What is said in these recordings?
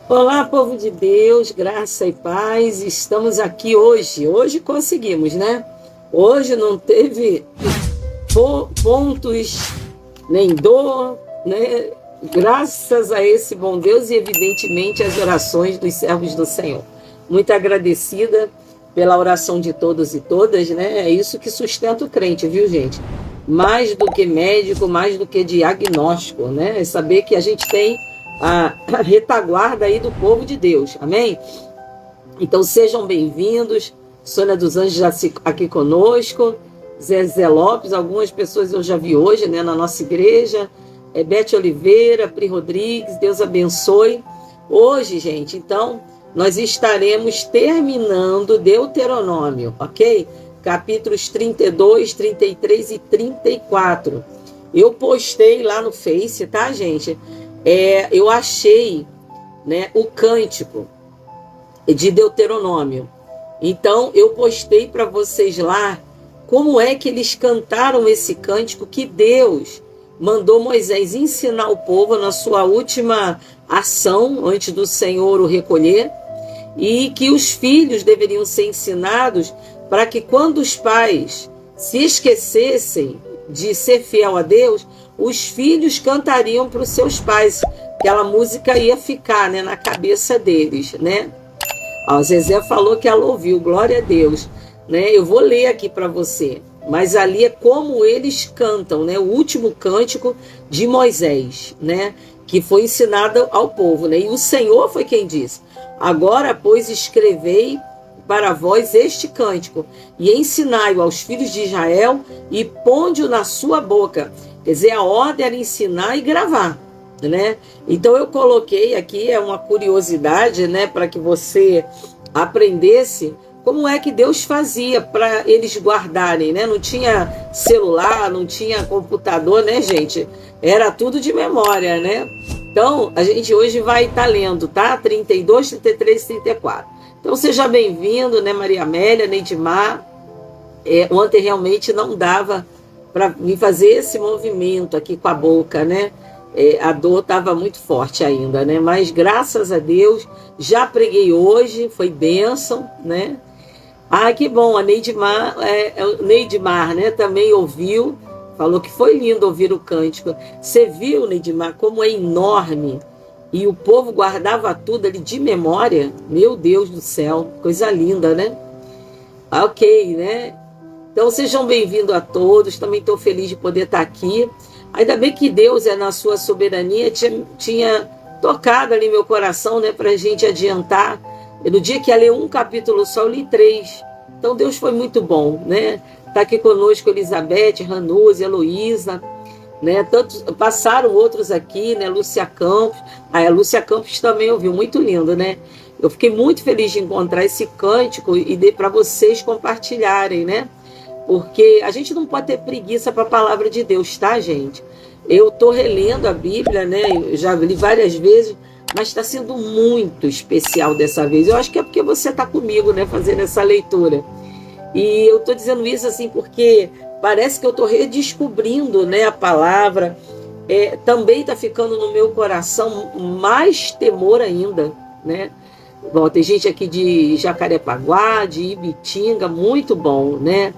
Olá, povo de Deus, graça e paz. Estamos aqui hoje. Hoje conseguimos, né? Hoje não teve pontos nem dor, né? Graças a esse bom Deus e, evidentemente, as orações dos servos do Senhor. Muito agradecida pela oração de todos e todas, né? É isso que sustenta o crente, viu, gente? Mais do que médico, mais do que diagnóstico, né? É saber que a gente tem a retaguarda aí do povo de Deus, amém? Então sejam bem-vindos. Sônia dos Anjos já aqui conosco, Zezé Lopes, algumas pessoas eu já vi hoje, né, na nossa igreja, Bete Oliveira, Pri Rodrigues, Deus abençoe. Hoje, gente, então, nós estaremos terminando Deuteronômio, ok? Capítulos 32, 33 e 34. Eu postei lá no Face, tá, gente? Eu achei, né, o cântico de Deuteronômio. Então, eu postei para vocês lá como é que eles cantaram esse cântico que Deus mandou Moisés ensinar o povo na sua última ação, antes do Senhor o recolher, e que os filhos deveriam ser ensinados para que quando os pais se esquecessem de ser fiel a Deus, os filhos cantariam para os seus pais. Aquela música ia ficar, né, na cabeça deles, né? A Zezé falou que ela ouviu, glória a Deus, né? Eu vou ler aqui para você, mas ali é como eles cantam, né? O último cântico de Moisés, né? Que foi ensinado ao povo, né? E o Senhor foi quem disse: agora, pois, escrevei para vós este cântico e ensinai-o aos filhos de Israel e ponde-o na sua boca. Quer dizer, a ordem era ensinar e gravar, né? Então eu coloquei aqui, é uma curiosidade, né, para que você aprendesse como é que Deus fazia para eles guardarem, né? Não tinha celular, não tinha computador, né, gente? Era tudo de memória, né? Então, a gente hoje vai estar lendo, tá? 32, 33 e 34. Então, seja bem-vindo, né, Maria Amélia, Neidmar. Ontem realmente não dava para me fazer esse movimento aqui com a boca, né? A dor estava muito forte ainda, né? Mas graças a Deus, já preguei hoje, foi bênção, né? Ah, que bom, a Neidmar, Neidmar, né, também ouviu, falou que foi lindo ouvir o cântico. Você viu, Neidmar, como é enorme? E o povo guardava tudo ali de memória? Meu Deus do céu, coisa linda, né? Ok, né? Então sejam bem-vindos a todos, também estou feliz de poder estar aqui. Ainda bem que Deus, na sua soberania, tinha tocado ali meu coração, né, para a gente adiantar. No dia que ia ler um capítulo só, eu li 3. Então Deus foi muito bom, né? Está aqui conosco Elizabeth, Ranuse, Heloísa, né? Tantos, passaram outros aqui, né? Lúcia Campos. A Lúcia Campos também ouviu, muito lindo, né? Eu fiquei muito feliz de encontrar esse cântico e para vocês compartilharem, né? Porque a gente não pode ter preguiça para a palavra de Deus, tá, gente? Eu estou relendo a Bíblia, né? Eu já li várias vezes, mas está sendo muito especial dessa vez. Eu acho que é porque você está comigo, né? Fazendo essa leitura. E eu estou dizendo isso assim porque parece que eu estou redescobrindo, né, a palavra. Também está ficando no meu coração mais temor ainda, né? Bom, tem gente aqui de Jacarepaguá, de Ibitinga, muito bom, né?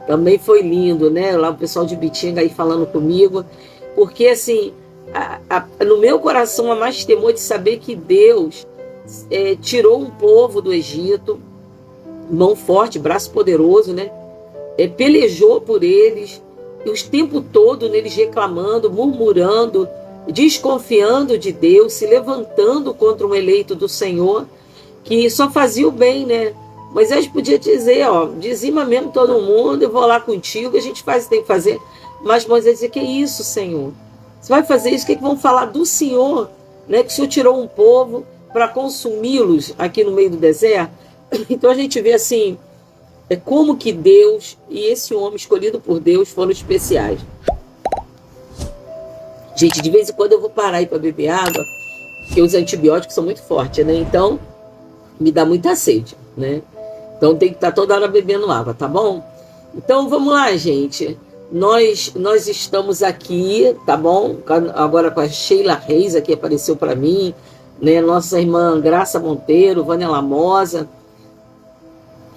Também foi lindo, né? Lá o pessoal de Ibitinga aí falando comigo. Porque, assim, no meu coração há mais temor de saber que Deus tirou um povo do Egito, mão forte, braço poderoso, né? Pelejou por eles, e o tempo todo neles reclamando, murmurando, desconfiando de Deus, se levantando contra um eleito do Senhor, que só fazia o bem, né? Moisés podia dizer, ó, dizima mesmo todo mundo, eu vou lá contigo, a gente faz o que tem que fazer. Mas Moisés dizia, que isso, Senhor? Você vai fazer isso, o que vão falar do Senhor? Né? Que o Senhor tirou um povo para consumi-los aqui no meio do deserto. Então a gente vê assim, como que Deus e esse homem escolhido por Deus foram especiais. Gente, de vez em quando eu vou parar aí para beber água, porque os antibióticos são muito fortes, né? Então me dá muita sede, né? Então tem que estar toda hora bebendo água, tá bom? Então vamos lá, gente. Nós estamos aqui, tá bom? Agora com a Sheila Reis aqui apareceu para mim. né? Nossa irmã Graça Monteiro, Vânia Lamosa,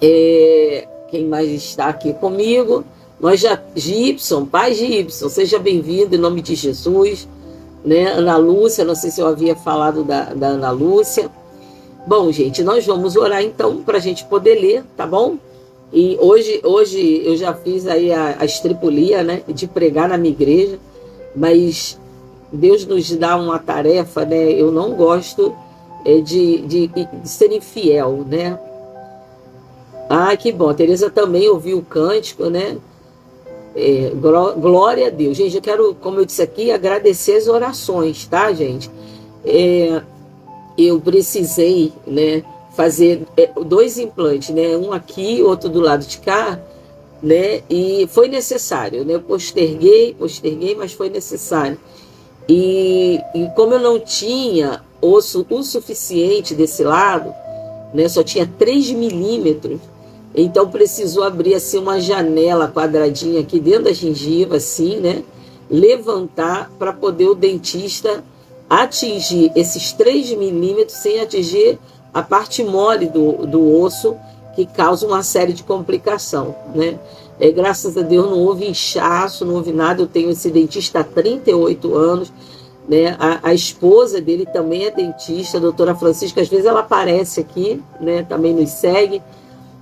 quem mais está aqui comigo? Nós já, Gibson, pai Gibson, seja bem-vindo em nome de Jesus, né? Ana Lúcia, não sei se eu havia falado da Ana Lúcia. Bom, gente, nós vamos orar então para a gente poder ler, tá bom? E hoje eu já fiz aí a estripulia, né, de pregar na minha igreja, mas Deus nos dá uma tarefa, né? Eu não gosto de ser infiel, né? Ah, que bom. A Tereza também ouviu o cântico, né? Glória a Deus. Gente, eu quero, como eu disse aqui, agradecer as orações, tá, gente? Eu precisei, né, fazer 2 implantes, né? Um aqui, outro do lado de cá, né? E foi necessário, né? Eu posterguei, mas foi necessário. E como eu não tinha osso o suficiente desse lado, né? Só tinha 3 milímetros. Então precisou abrir assim uma janela quadradinha aqui dentro da gengiva, assim, né? Levantar para poder o dentista atingir esses 3 milímetros sem atingir a parte mole do osso, que causa uma série de complicação, né? Graças a Deus não houve inchaço, não houve nada. Eu tenho esse dentista há 38 anos, né? A esposa dele também é dentista, a doutora Francisca, às vezes ela aparece aqui, né? Também nos segue.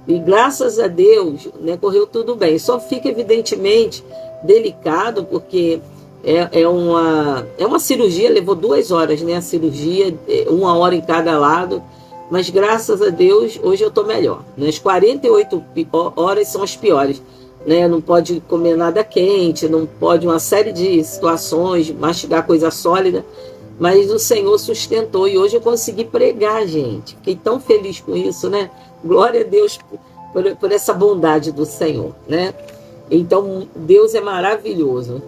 E graças a Deus, né, correu tudo bem. Só fica evidentemente delicado, porque é uma cirurgia, levou 2 horas, né, a cirurgia, 1 hora em cada lado, mas graças a Deus hoje eu estou melhor, né? As 48 horas são as piores, né? Não pode comer nada quente, não pode, uma série de situações, mastigar coisa sólida, mas o Senhor sustentou e hoje eu consegui pregar, gente. Fiquei tão feliz com isso, né? Glória a Deus por essa bondade do Senhor, né? Então, Deus é maravilhoso.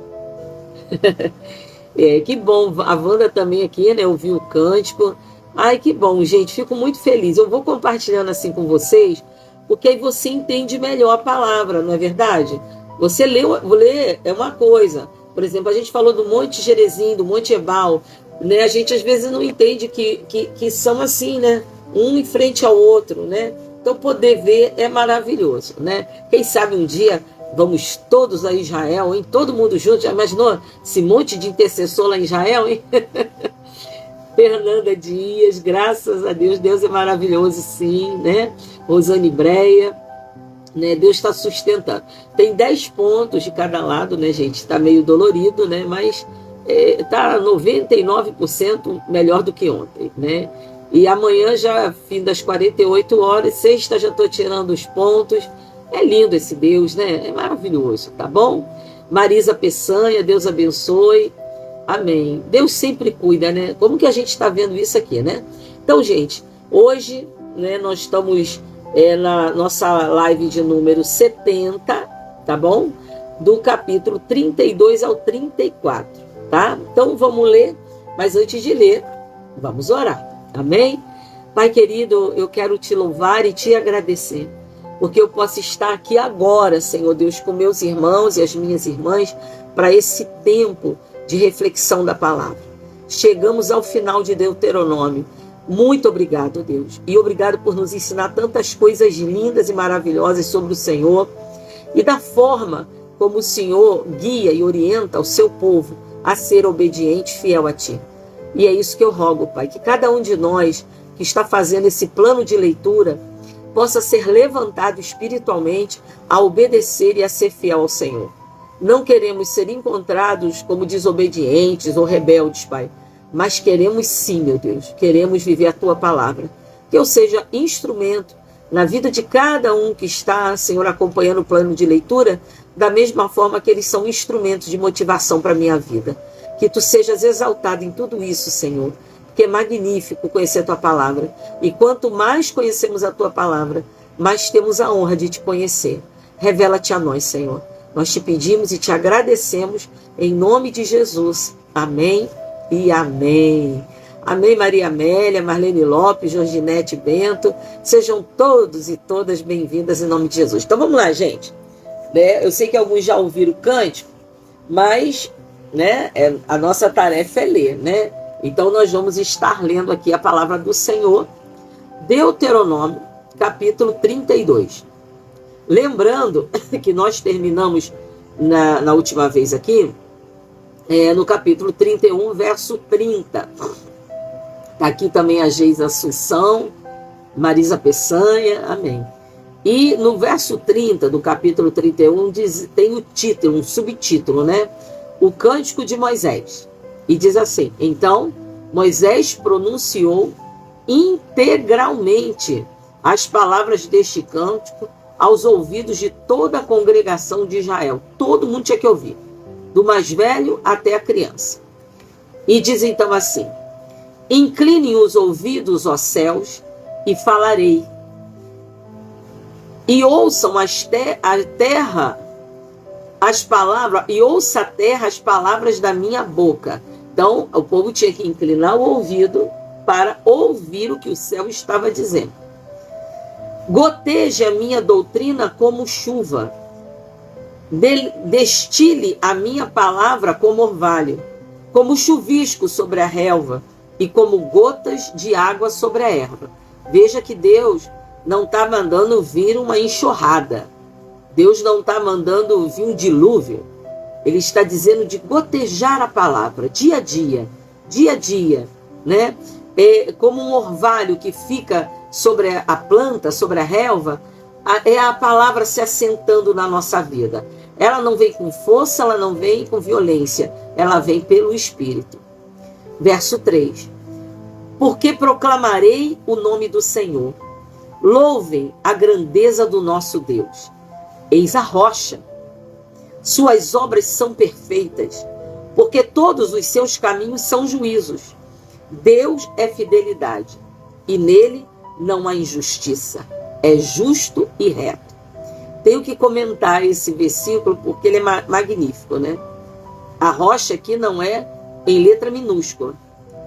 Que bom, a Wanda também aqui, né? Ouviu o cântico. Ai, que bom, gente, fico muito feliz. Eu vou compartilhando assim com vocês, porque aí você entende melhor a palavra, não é verdade? Você ler é uma coisa. Por exemplo, a gente falou do Monte Gerezim, do Monte Ebal, né? A gente às vezes não entende que são assim, né? Um em frente ao outro, né? Então poder ver é maravilhoso, né? Quem sabe um dia vamos todos a Israel, hein? Todo mundo junto. Já imaginou esse monte de intercessor lá em Israel, hein? Fernanda Dias, graças a Deus, Deus é maravilhoso, sim, né? Rosane Breia, né? Deus está sustentando. Tem 10 pontos de cada lado, né, gente? Está meio dolorido, né? Mas está 99% melhor do que ontem, né? E amanhã, já fim das 48 horas, sexta, já estou tirando os pontos. É lindo esse Deus, né? É maravilhoso, tá bom? Marisa Peçanha, Deus abençoe. Amém. Deus sempre cuida, né? Como que a gente está vendo isso aqui, né? Então, gente, hoje, né, nós estamos na nossa live de número 70, tá bom? Do capítulo 32 ao 34, tá? Então, vamos ler, mas antes de ler, vamos orar. Amém? Pai querido, eu quero te louvar e te agradecer, porque eu posso estar aqui agora, Senhor Deus, com meus irmãos e as minhas irmãs, para esse tempo de reflexão da palavra. Chegamos ao final de Deuteronômio. Muito obrigado, Deus. E obrigado por nos ensinar tantas coisas lindas e maravilhosas sobre o Senhor e da forma como o Senhor guia e orienta o seu povo a ser obediente e fiel a Ti. E é isso que eu rogo, Pai, que cada um de nós que está fazendo esse plano de leitura possa ser levantado espiritualmente a obedecer e a ser fiel ao Senhor. Não queremos ser encontrados como desobedientes ou rebeldes, Pai, mas queremos sim, meu Deus, queremos viver a Tua palavra. Que eu seja instrumento na vida de cada um que está, Senhor, acompanhando o plano de leitura, da mesma forma que eles são instrumentos de motivação para a minha vida. Que Tu sejas exaltado em tudo isso, Senhor, porque é magnífico conhecer a Tua palavra. E quanto mais conhecemos a Tua palavra, mais temos a honra de Te conhecer. Revela-te a nós, Senhor. Nós te pedimos e te agradecemos em nome de Jesus. Amém e amém. Amém, Maria Amélia, Marlene Lopes, Jorginete Bento. Sejam todos e todas bem-vindas em nome de Jesus. Então vamos lá, gente. Eu sei que alguns já ouviram o cântico, mas a nossa tarefa é ler, né? Então nós vamos estar lendo aqui a palavra do Senhor, Deuteronômio, capítulo 32. Lembrando que nós terminamos na última vez aqui, no capítulo 31, verso 30. Aqui também a Geisa Assunção, Marisa Peçanha, amém. E no verso 30 do capítulo 31 tem o título, um subtítulo, né? O Cântico de Moisés. E diz assim: então Moisés pronunciou integralmente as palavras deste cântico aos ouvidos de toda a congregação de Israel. Todo mundo tinha que ouvir, do mais velho até a criança. E diz então assim: inclinem os ouvidos, ó céus, e falarei. E ouçam a terra as palavras, e ouça a terra as palavras da minha boca. Então, o povo tinha que inclinar o ouvido para ouvir o que o céu estava dizendo. Goteje a minha doutrina como chuva. Destile a minha palavra como orvalho, como chuvisco sobre a relva e como gotas de água sobre a erva. Veja que Deus não está mandando vir uma enxurrada. Deus não está mandando vir um dilúvio. Ele está dizendo de gotejar a palavra, dia a dia, né? Como um orvalho que fica sobre a planta, sobre a relva, é a palavra se assentando na nossa vida. Ela não vem com força, ela não vem com violência, ela vem pelo Espírito. Verso 3. Porque proclamarei o nome do Senhor. Louvem a grandeza do nosso Deus. Eis a rocha. Suas obras são perfeitas, porque todos os seus caminhos são juízos. Deus é fidelidade, e nele não há injustiça. É justo e reto. Tenho que comentar esse versículo porque ele é magnífico, né? A rocha aqui não é em letra minúscula,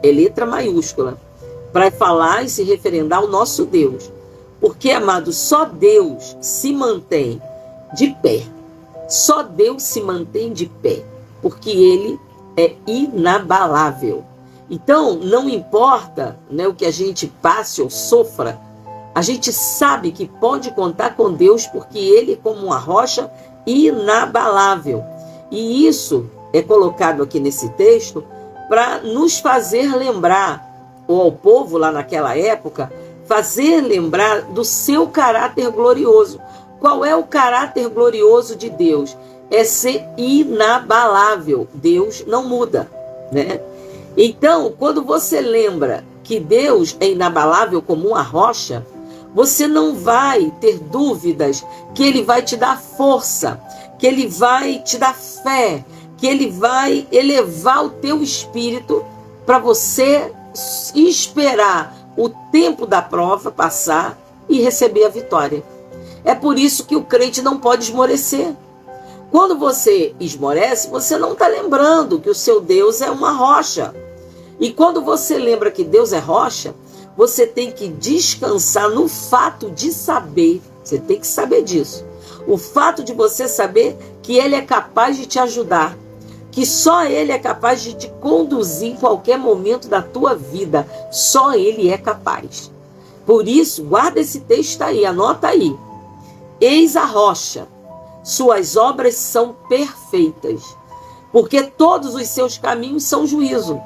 é letra maiúscula, para falar e se referendar ao nosso Deus. Porque, amado, só Deus se mantém de pé. Só Deus se mantém de pé, porque Ele é inabalável. Então, não importa, né, o que a gente passe ou sofra, a gente sabe que pode contar com Deus, porque Ele é como uma rocha inabalável. E isso é colocado aqui nesse texto para nos fazer lembrar, ou ao povo lá naquela época, fazer lembrar do seu caráter glorioso. Qual é o caráter glorioso de Deus? É ser inabalável. Deus não muda, né? Então, quando você lembra que Deus é inabalável como uma rocha, você não vai ter dúvidas que Ele vai te dar força, que Ele vai te dar fé, que Ele vai elevar o teu espírito para você esperar o tempo da prova passar e receber a vitória. É por isso que o crente não pode esmorecer. Quando você esmorece, você não está lembrando que o seu Deus é uma rocha. E quando você lembra que Deus é rocha, você tem que descansar no fato de saber, você tem que saber disso. O fato de você saber que Ele é capaz de te ajudar, que só Ele é capaz de te conduzir em qualquer momento da tua vida. Só Ele é capaz. Por isso, guarda esse texto aí, anota aí. Eis a rocha, suas obras são perfeitas, porque todos os seus caminhos são juízo.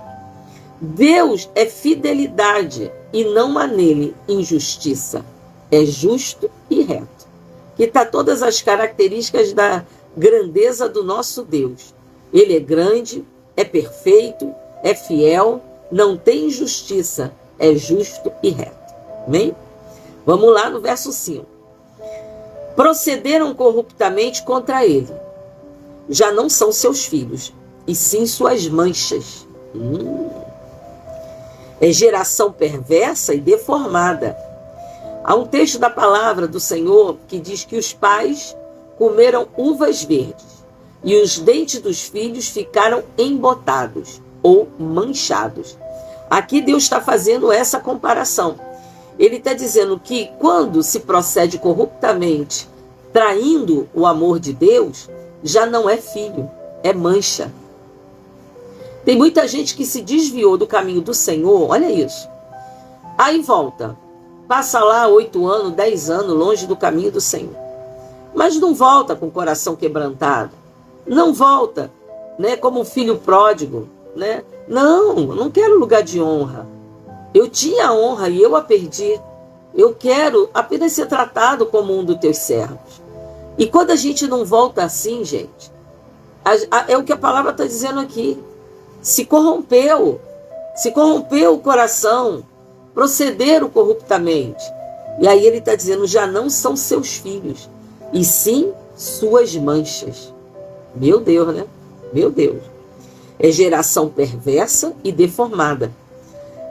Deus é fidelidade e não há nele injustiça. É justo e reto. Que está todas as características da grandeza do nosso Deus. Ele é grande, é perfeito, é fiel, não tem injustiça, é justo e reto. Amém? Vamos lá no verso 5. Procederam corruptamente contra ele. Já não são seus filhos, e sim suas manchas. É geração perversa e deformada. Há um texto da palavra do Senhor que diz que os pais comeram uvas verdes e os dentes dos filhos ficaram embotados ou manchados. Aqui Deus está fazendo essa comparação. Ele está dizendo que quando se procede corruptamente, traindo o amor de Deus, já não é filho, é mancha. Tem muita gente que se desviou do caminho do Senhor, olha isso. Aí volta, passa lá 8 anos, 10 anos longe do caminho do Senhor. Mas não volta com o coração quebrantado. Não volta, né, como um filho pródigo, né? Não quero lugar de honra. Eu tinha honra e eu a perdi. Eu quero apenas ser tratado como um dos teus servos. E quando a gente não volta assim, gente, é o que a palavra está dizendo aqui. Se corrompeu o coração, procederam corruptamente. E aí ele está dizendo, já não são seus filhos, e sim suas manchas. Meu Deus, né? Meu Deus. É geração perversa e deformada.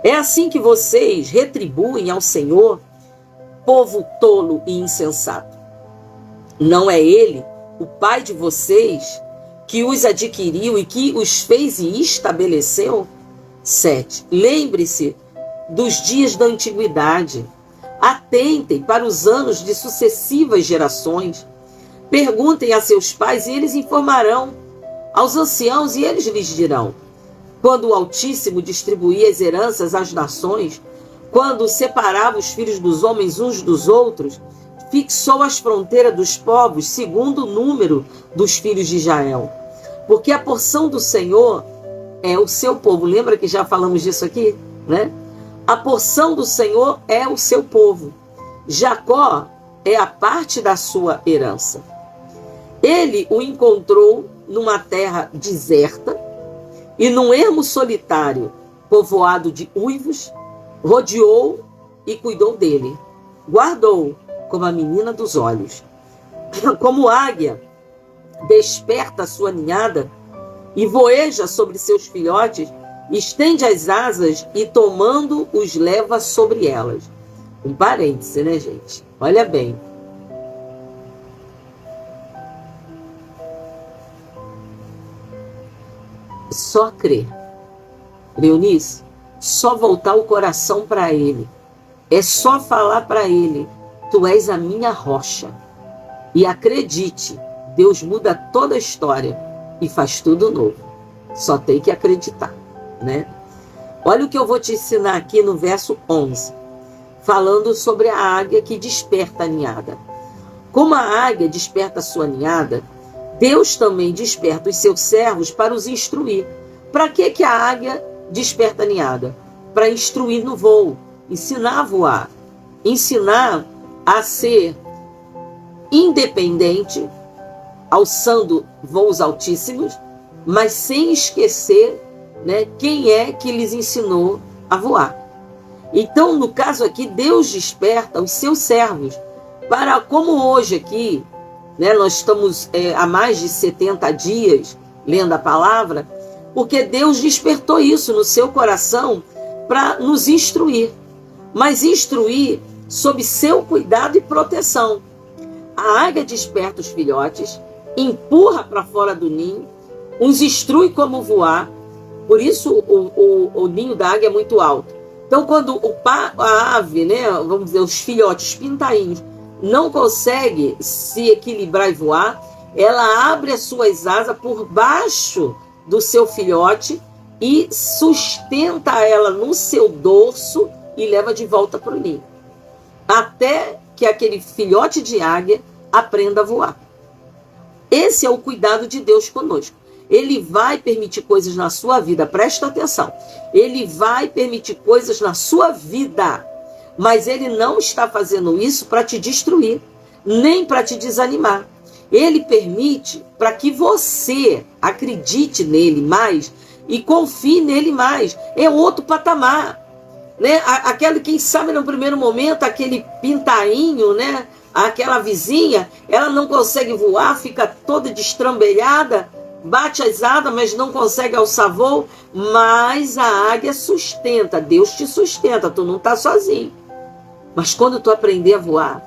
É assim que vocês retribuem ao Senhor, povo tolo e insensato. Não é Ele, o Pai de vocês, que os adquiriu e que os fez e estabeleceu? 7. Lembre-se dos dias da antiguidade. Atentem para os anos de sucessivas gerações. Perguntem a seus pais e eles informarão. Aos anciãos e eles lhes dirão. Quando o Altíssimo distribuía as heranças às nações, quando separava os filhos dos homens uns dos outros, fixou as fronteiras dos povos segundo o número dos filhos de Israel. Porque a porção do Senhor é o seu povo. Lembra que já falamos disso aqui, né? A porção do Senhor é o seu povo. Jacó é a parte da sua herança. Ele o encontrou numa terra deserta e num ermo solitário, povoado de uivos, rodeou e cuidou dele. Guardou como a menina dos olhos. Como águia, desperta a sua ninhada e voeja sobre seus filhotes, estende as asas e tomando os leva sobre elas. Um parêntese, né, gente? Olha bem. Só crer. Leonice, só voltar o coração para Ele. É só falar para Ele, tu és a minha rocha. E acredite, Deus muda toda a história e faz tudo novo. Só tem que acreditar, né? Olha o que eu vou te ensinar aqui no verso 11, falando sobre a águia que desperta a ninhada. Como a águia desperta a sua ninhada, Deus também desperta os seus servos para os instruir. Para que a águia desperta a ninhada? Para instruir no voo, ensinar a voar, ensinar a ser independente, alçando voos altíssimos, mas sem esquecer, né, quem é que lhes ensinou a voar. Então, no caso aqui, Deus desperta os seus servos para, como hoje aqui, né, nós estamos há mais de 70 dias lendo a palavra, porque Deus despertou isso no seu coração para nos instruir, mas instruir sob seu cuidado e proteção. A águia desperta os filhotes, empurra para fora do ninho, os instrui como voar, por isso o ninho da águia é muito alto. Então, quando a ave, né, vamos dizer, os filhotes pintainhos, não consegue se equilibrar e voar, ela abre as suas asas por baixo do seu filhote e sustenta ela no seu dorso e leva de volta para o ninho, até que aquele filhote de águia aprenda a voar. Esse é o cuidado de Deus conosco. Ele vai permitir coisas na sua vida, presta atenção. Ele vai permitir coisas na sua vida, mas Ele não está fazendo isso para te destruir, nem para te desanimar. Ele permite para que você acredite nele mais e confie nele mais. É outro patamar, né? Aquele, quem sabe no primeiro momento, aquele pintainho, né? Aquela vizinha, ela não consegue voar, fica toda destrambelhada, bate as asas, mas não consegue alçar voo, mas a águia sustenta, Deus te sustenta, tu não está sozinho. Mas quando tu aprender a voar,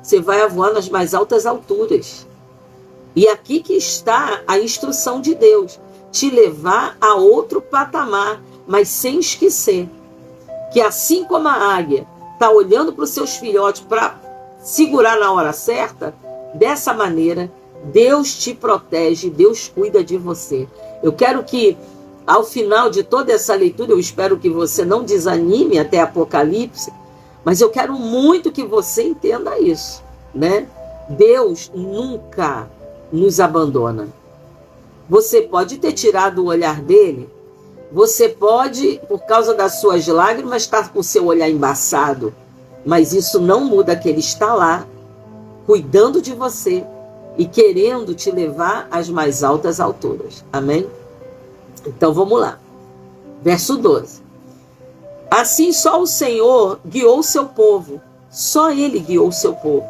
você vai voar nas mais altas alturas. E aqui que está a instrução de Deus, te levar a outro patamar, mas sem esquecer que assim como a águia está olhando para os seus filhotes para segurar na hora certa, dessa maneira, Deus te protege, Deus cuida de você. Eu quero que ao final de toda essa leitura, eu espero que você não desanime até Apocalipse, mas eu quero muito que você entenda isso, né? Deus nunca nos abandona. Você pode ter tirado o olhar dele, você pode, por causa das suas lágrimas, estar com o seu olhar embaçado, mas isso não muda que ele está lá, cuidando de você e querendo te levar às mais altas alturas. Amém? Então vamos lá. Verso 12. Assim só o Senhor guiou o seu povo, só ele guiou o seu povo,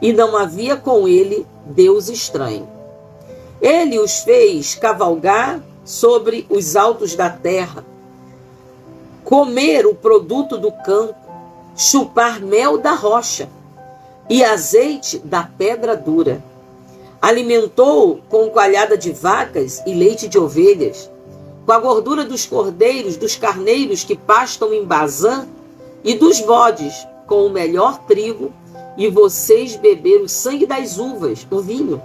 e não havia com ele Deus estranho. Ele os fez cavalgar sobre os altos da terra, comer o produto do campo, chupar mel da rocha e azeite da pedra dura. Alimentou com coalhada de vacas e leite de ovelhas, com a gordura dos cordeiros, dos carneiros que pastam em Bazã e dos bodes, com o melhor trigo, e vocês beberam o sangue das uvas, o vinho.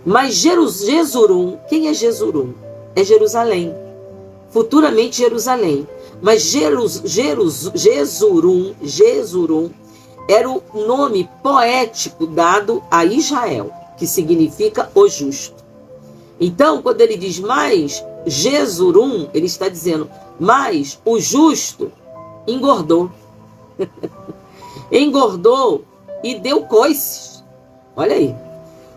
Mas Jesurum, quem é Jesurum? É Jerusalém, futuramente Jerusalém. Mas Jesurum era o nome poético dado a Israel, que significa o justo. Então, quando ele diz mais Jesurum, ele está dizendo, mas o justo engordou. Engordou e deu coices. Olha aí.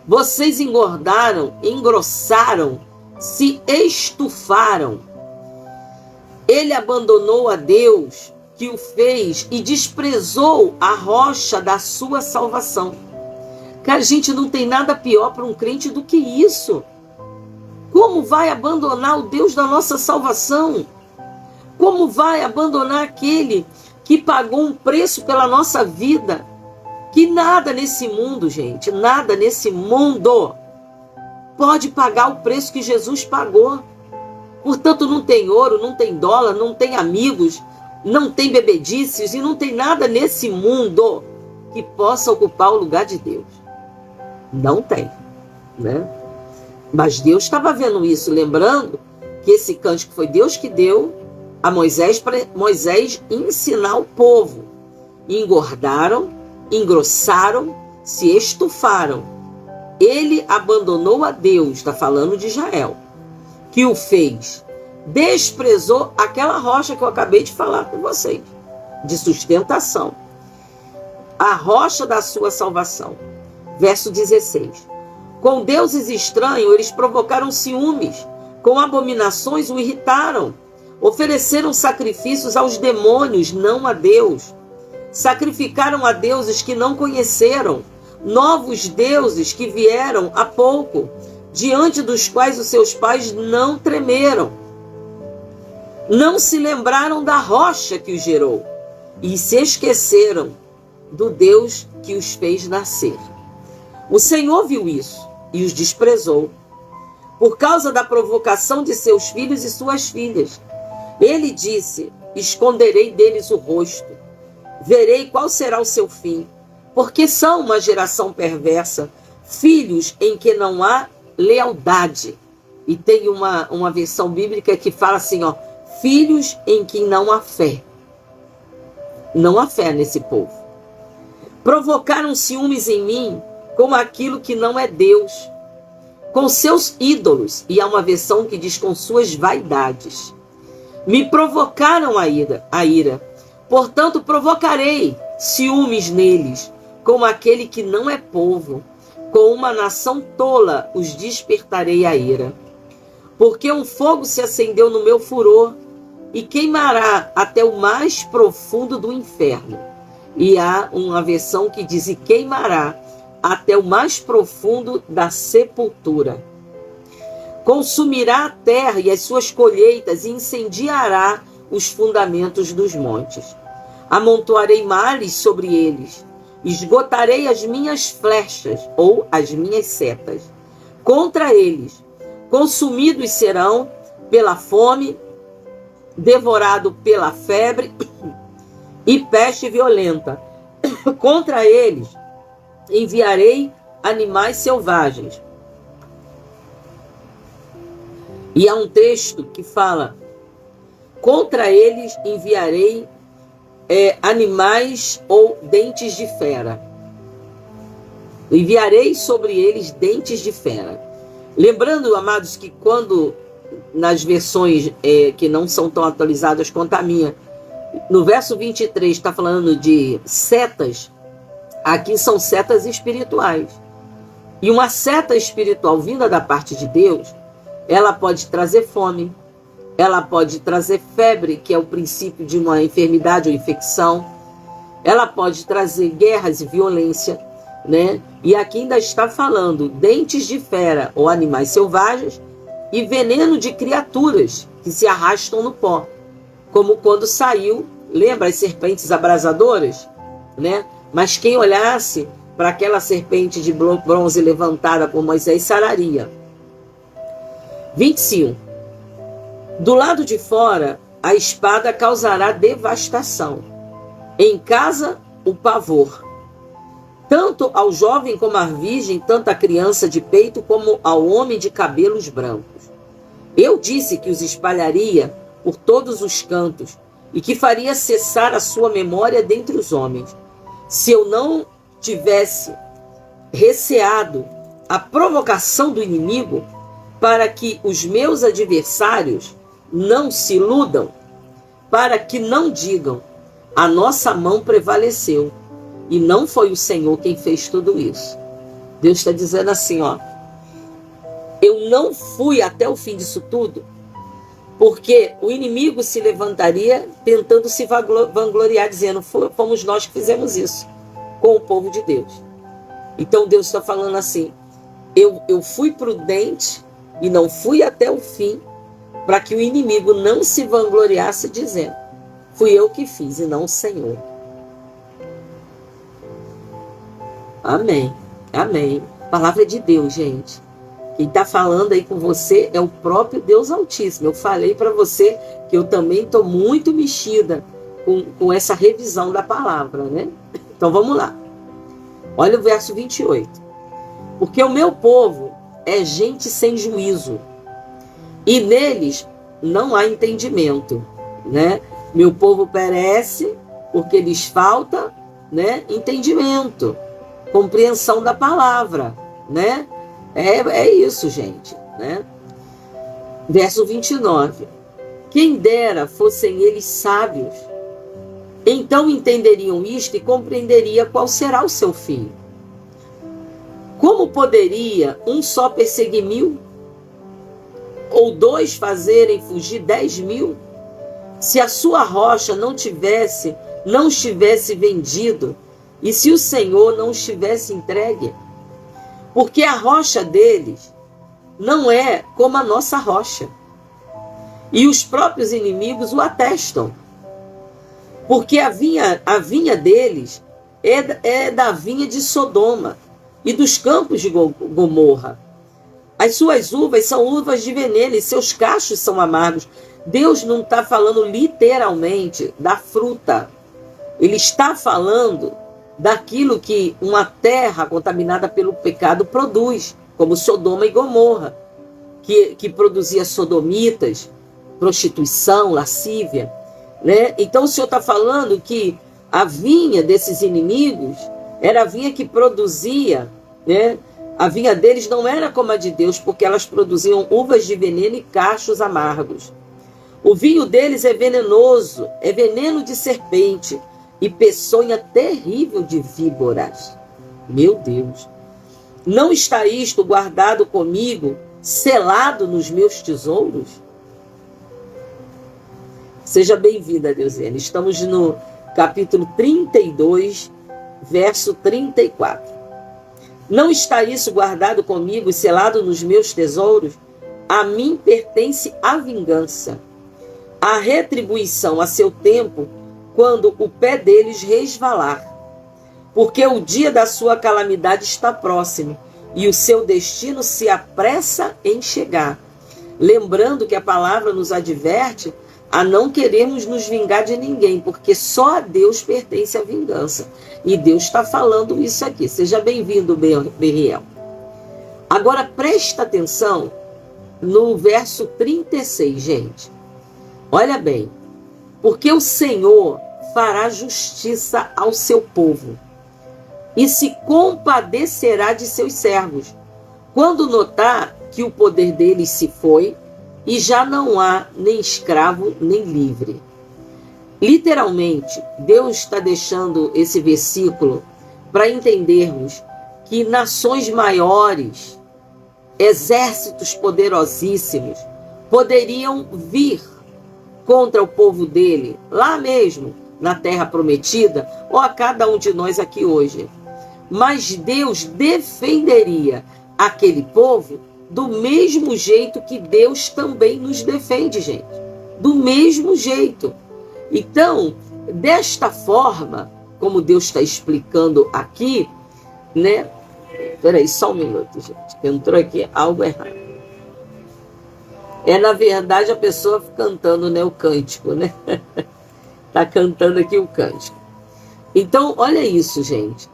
Vocês engordaram, engrossaram, se estufaram. Ele abandonou a Deus que o fez e desprezou a rocha da sua salvação. Cara, gente, não tem nada pior para um crente do que isso. Como vai abandonar o Deus da nossa salvação? Como vai abandonar aquele que pagou um preço pela nossa vida? Que nada nesse mundo, gente, nada nesse mundo pode pagar o preço que Jesus pagou. Portanto, não tem ouro, não tem dólar, não tem amigos, não tem bebedices e não tem nada nesse mundo que possa ocupar o lugar de Deus. Não tem, né? Mas Deus estava vendo isso, lembrando que esse cântico foi Deus que deu a Moisés para Moisés ensinar o povo. E engordaram, engrossaram, se estufaram. Ele abandonou a Deus, está falando de Israel, que o fez. Desprezou aquela rocha que eu acabei de falar com vocês, de sustentação. A rocha da sua salvação. Verso 16. Com deuses estranhos, eles provocaram ciúmes. Com abominações o irritaram. Ofereceram sacrifícios aos demônios, não a Deus. Sacrificaram a deuses que não conheceram. Novos deuses que vieram há pouco, diante dos quais os seus pais não tremeram. Não se lembraram da rocha que os gerou. E se esqueceram do Deus que os fez nascer. O Senhor viu isso e os desprezou, por causa da provocação de seus filhos e suas filhas. Ele disse, esconderei deles o rosto, verei qual será o seu fim, porque são uma geração perversa, filhos em que não há lealdade. E tem uma versão bíblica que fala assim, ó, filhos em que não há fé. Não há fé nesse povo. Provocaram ciúmes em mim, como aquilo que não é Deus, com seus ídolos, e há uma versão que diz com suas vaidades. Me provocaram a ira, portanto provocarei ciúmes neles, como aquele que não é povo, com uma nação tola os despertarei a ira. Porque um fogo se acendeu no meu furor, e queimará até o mais profundo do inferno. E há uma versão que diz, e queimará até o mais profundo da sepultura. Consumirá a terra e as suas colheitas e incendiará os fundamentos dos montes. Amontoarei males sobre eles, esgotarei as minhas flechas ou as minhas setas contra eles. Consumidos serão pela fome, devorado pela febre e peste violenta. Contra eles enviarei animais selvagens. E há um texto que fala: contra eles enviarei animais ou dentes de fera. Enviarei sobre eles dentes de fera. Lembrando, amados, que quando nas versões que não são tão atualizadas quanto a minha, no verso 23 está falando de setas, aqui são setas espirituais. E uma seta espiritual vinda da parte de Deus, ela pode trazer fome, ela pode trazer febre, que é o princípio de uma enfermidade ou infecção, ela pode trazer guerras e violência, né? E aqui ainda está falando dentes de fera ou animais selvagens e veneno de criaturas que se arrastam no pó, como quando saiu, lembra as serpentes abrasadoras, né? Mas quem olhasse para aquela serpente de bronze levantada por Moisés sararia. 25. Do lado de fora, a espada causará devastação. Em casa, o pavor. Tanto ao jovem como à virgem, tanto à criança de peito como ao homem de cabelos brancos. Eu disse que os espalharia por todos os cantos e que faria cessar a sua memória dentre os homens. Se eu não tivesse receado a provocação do inimigo, para que os meus adversários não se iludam, para que não digam: a nossa mão prevaleceu e não foi o Senhor quem fez tudo isso. Deus está dizendo assim, ó: eu não fui até o fim disso tudo, porque o inimigo se levantaria tentando se vangloriar, dizendo: fomos nós que fizemos isso com o povo de Deus. Então Deus está falando assim: eu fui prudente e não fui até o fim, para que o inimigo não se vangloriasse dizendo: fui eu que fiz e não o Senhor. Amém, amém. Palavra de Deus, gente. Quem está falando aí com você é o próprio Deus Altíssimo. Eu falei para você que eu também estou muito mexida com essa revisão da palavra, né? Então vamos lá. Olha o verso 28. Porque o meu povo é gente sem juízo, e neles não há entendimento, né? Meu povo perece porque lhes falta, né, entendimento, compreensão da palavra, né? É isso, gente, né? Verso 29. Quem dera fossem eles sábios, então entenderiam isto e compreenderia qual será o seu fim. Como poderia um só perseguir 1000? Ou 2 fazerem fugir 10.000? Se a sua rocha não estivesse vendido, e se o Senhor não estivesse entregue? Porque a rocha deles não é como a nossa rocha, e os próprios inimigos o atestam. Porque a vinha deles é da vinha de Sodoma e dos campos de Gomorra. As suas uvas são uvas de veneno e seus cachos são amargos. Deus não está falando literalmente da fruta. Ele está falando daquilo que uma terra contaminada pelo pecado produz, como Sodoma e Gomorra, que produzia sodomitas, prostituição, lascívia, né? Então o Senhor está falando que a vinha desses inimigos era a vinha que produzia, né? A vinha deles não era como a de Deus, porque elas produziam uvas de veneno e cachos amargos. O vinho deles é venenoso, é veneno de serpente e peçonha terrível de víboras. Meu Deus! Não está isto guardado comigo, selado nos meus tesouros? Seja bem-vinda, Deusiane. Estamos no capítulo 32, verso 34. Não está isso guardado comigo e selado nos meus tesouros? A mim pertence a vingança, a retribuição a seu tempo, quando o pé deles resvalar. Porque o dia da sua calamidade está próximo, e o seu destino se apressa em chegar. Lembrando que a palavra nos adverte a não queremos nos vingar de ninguém, porque só a Deus pertence a vingança. E Deus está falando isso aqui. Seja bem-vindo, Beriel. Agora presta atenção no verso 36, gente. Olha bem. Porque o Senhor fará justiça ao seu povo e se compadecerá de seus servos, quando notar que o poder deles se foi e já não há nem escravo nem livre. Literalmente, Deus está deixando esse versículo para entendermos que nações maiores, exércitos poderosíssimos, poderiam vir contra o povo dele, lá mesmo, na terra prometida, ou a cada um de nós aqui hoje. Mas Deus defenderia aquele povo do mesmo jeito que Deus também nos defende, gente. Do mesmo jeito. Então, desta forma, como Deus está explicando aqui, né? Peraí, só um minuto, gente. Entrou aqui algo errado. É, na verdade, a pessoa cantando, né, o cântico, né? Tá cantando aqui o cântico. Então, olha isso, gente.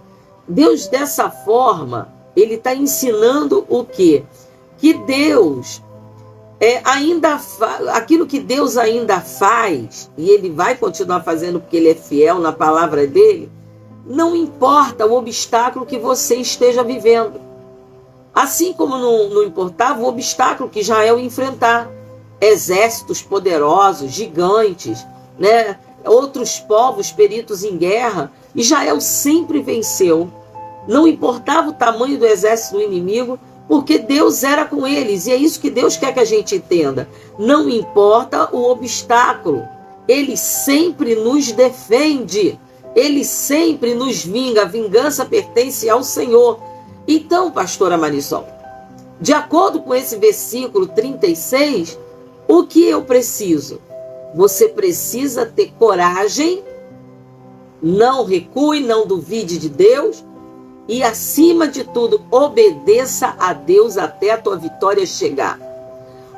Deus, dessa forma, ele está ensinando o quê? Que Deus aquilo que Deus ainda faz, e ele vai continuar fazendo porque ele é fiel na palavra dele, não importa o obstáculo que você esteja vivendo. Assim como não importava o obstáculo que Israel ia enfrentar. Exércitos poderosos, gigantes, né? Outros povos peritos em guerra. Israel sempre venceu. Não importava o tamanho do exército do inimigo, porque Deus era com eles. E é isso que Deus quer que a gente entenda. Não importa o obstáculo. Ele sempre nos defende. Ele sempre nos vinga. A vingança pertence ao Senhor. Então, pastora Marisol, de acordo com esse versículo 36, o que eu preciso? Você precisa ter coragem, não recue, não duvide de Deus e, acima de tudo, obedeça a Deus até a tua vitória chegar.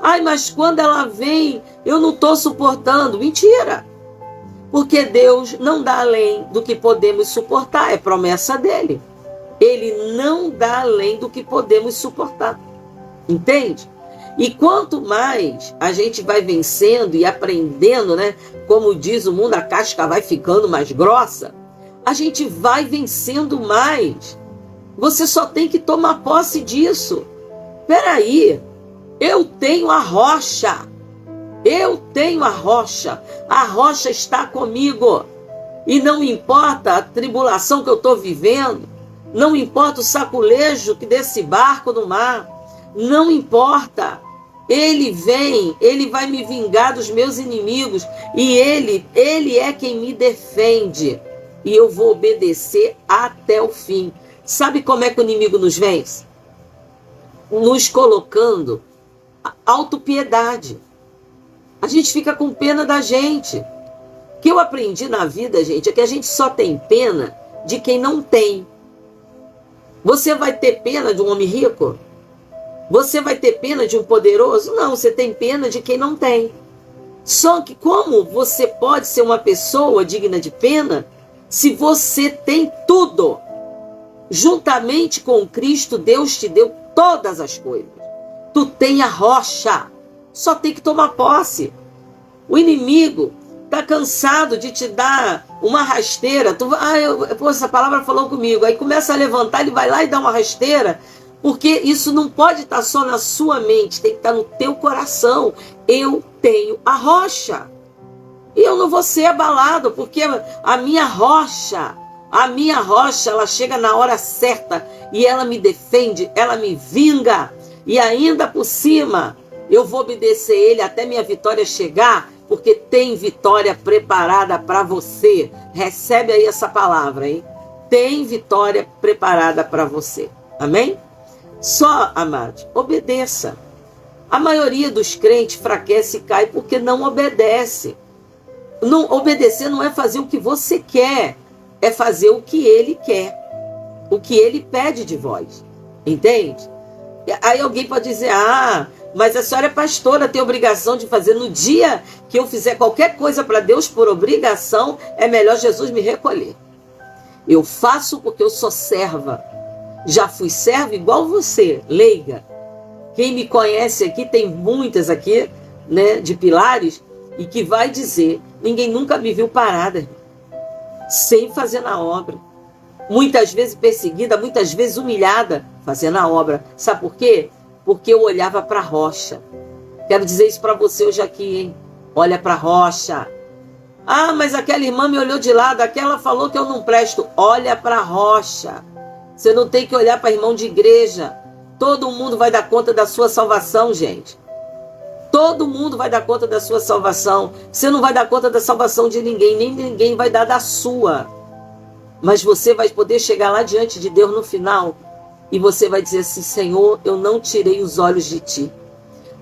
Ai, mas quando ela vem, eu não estou suportando. Mentira! Porque Deus não dá além do que podemos suportar, é promessa dele. Ele não dá além do que podemos suportar. Entende? E quanto mais a gente vai vencendo e aprendendo, né? Como diz o mundo, a casca vai ficando mais grossa. A gente vai vencendo mais. Você só tem que tomar posse disso. Peraí, eu tenho a rocha. Eu tenho a rocha. A rocha está comigo. E não importa a tribulação que eu estou vivendo. Não importa o saculejo que desse barco no mar. Não importa. Ele vem, ele vai me vingar dos meus inimigos. E ele é quem me defende. E eu vou obedecer até o fim. Sabe como é que o inimigo nos vence? Nos colocando autopiedade. A gente fica com pena da gente. O que eu aprendi na vida, gente, é que a gente só tem pena de quem não tem. Você vai ter pena de um homem rico? Você vai ter pena de um poderoso? Não, você tem pena de quem não tem. Só que como você pode ser uma pessoa digna de pena se você tem tudo? Juntamente com Cristo, Deus te deu todas as coisas. Tu tem a rocha. Só tem que tomar posse. O inimigo está cansado de te dar uma rasteira. Essa palavra falou comigo. Aí começa a levantar, ele vai lá e dá uma rasteira. Porque isso não pode estar só na sua mente, tem que estar no teu coração. Eu tenho a rocha. E eu não vou ser abalado, porque a minha rocha, ela chega na hora certa e ela me defende, ela me vinga. E ainda por cima, eu vou obedecer ele até minha vitória chegar, porque tem vitória preparada para você. Recebe aí essa palavra, hein? Tem vitória preparada para você. Amém? Só, amados, obedeça. A maioria dos crentes fraquece e cai porque não obedece. Não, obedecer não é fazer o que você quer, é fazer o que ele quer, o que ele pede de vós. Entende? Aí alguém pode dizer, mas a senhora é pastora, tem obrigação de fazer. No dia que eu fizer qualquer coisa para Deus por obrigação, é melhor Jesus me recolher. Eu faço porque eu sou serva. Já fui serva igual você, leiga. Quem me conhece aqui, tem muitas aqui, né, de pilares, e que vai dizer, ninguém nunca me viu parada, sem fazer na obra. Muitas vezes perseguida, muitas vezes humilhada, fazendo a obra. Sabe por quê? Porque eu olhava para a rocha. Quero dizer isso para você hoje aqui, hein? Olha para a rocha. Ah, mas aquela irmã me olhou de lado, aquela falou que eu não presto. Olha para a rocha. Você não tem que olhar para irmão de igreja. Todo mundo vai dar conta da sua salvação, gente. Todo mundo vai dar conta da sua salvação. Você não vai dar conta da salvação de ninguém, nem ninguém vai dar da sua. Mas você vai poder chegar lá diante de Deus no final e você vai dizer assim: Senhor, eu não tirei os olhos de ti.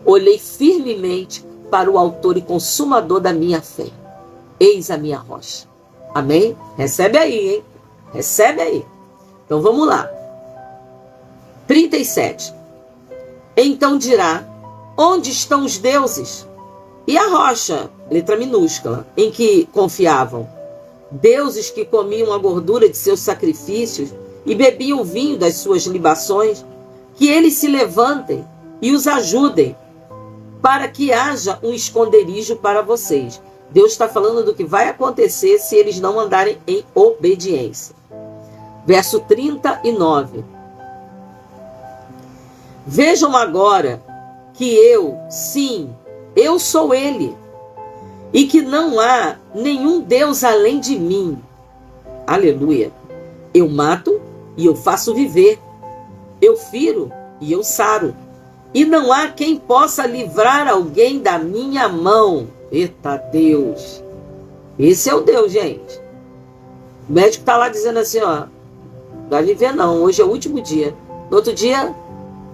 Olhei firmemente para o autor e consumador da minha fé. Eis a minha rocha. Amém? Recebe aí, hein? Recebe aí. Então vamos lá. 37. Então dirá: onde estão os deuses? E a rocha, letra minúscula, em que confiavam? Deuses que comiam a gordura de seus sacrifícios e bebiam o vinho das suas libações, que eles se levantem e os ajudem, para que haja um esconderijo para vocês. Deus está falando do que vai acontecer se eles não andarem em obediência. Verso 39. Vejam agora que eu, sim, eu sou Ele, e que não há nenhum Deus além de mim. Aleluia. Eu mato e eu faço viver. Eu firo e eu saro. E não há quem possa livrar alguém da minha mão. Eita Deus. Esse é o Deus, gente. O médico está lá dizendo assim, ó, não vai viver não, hoje é o último dia. No outro dia,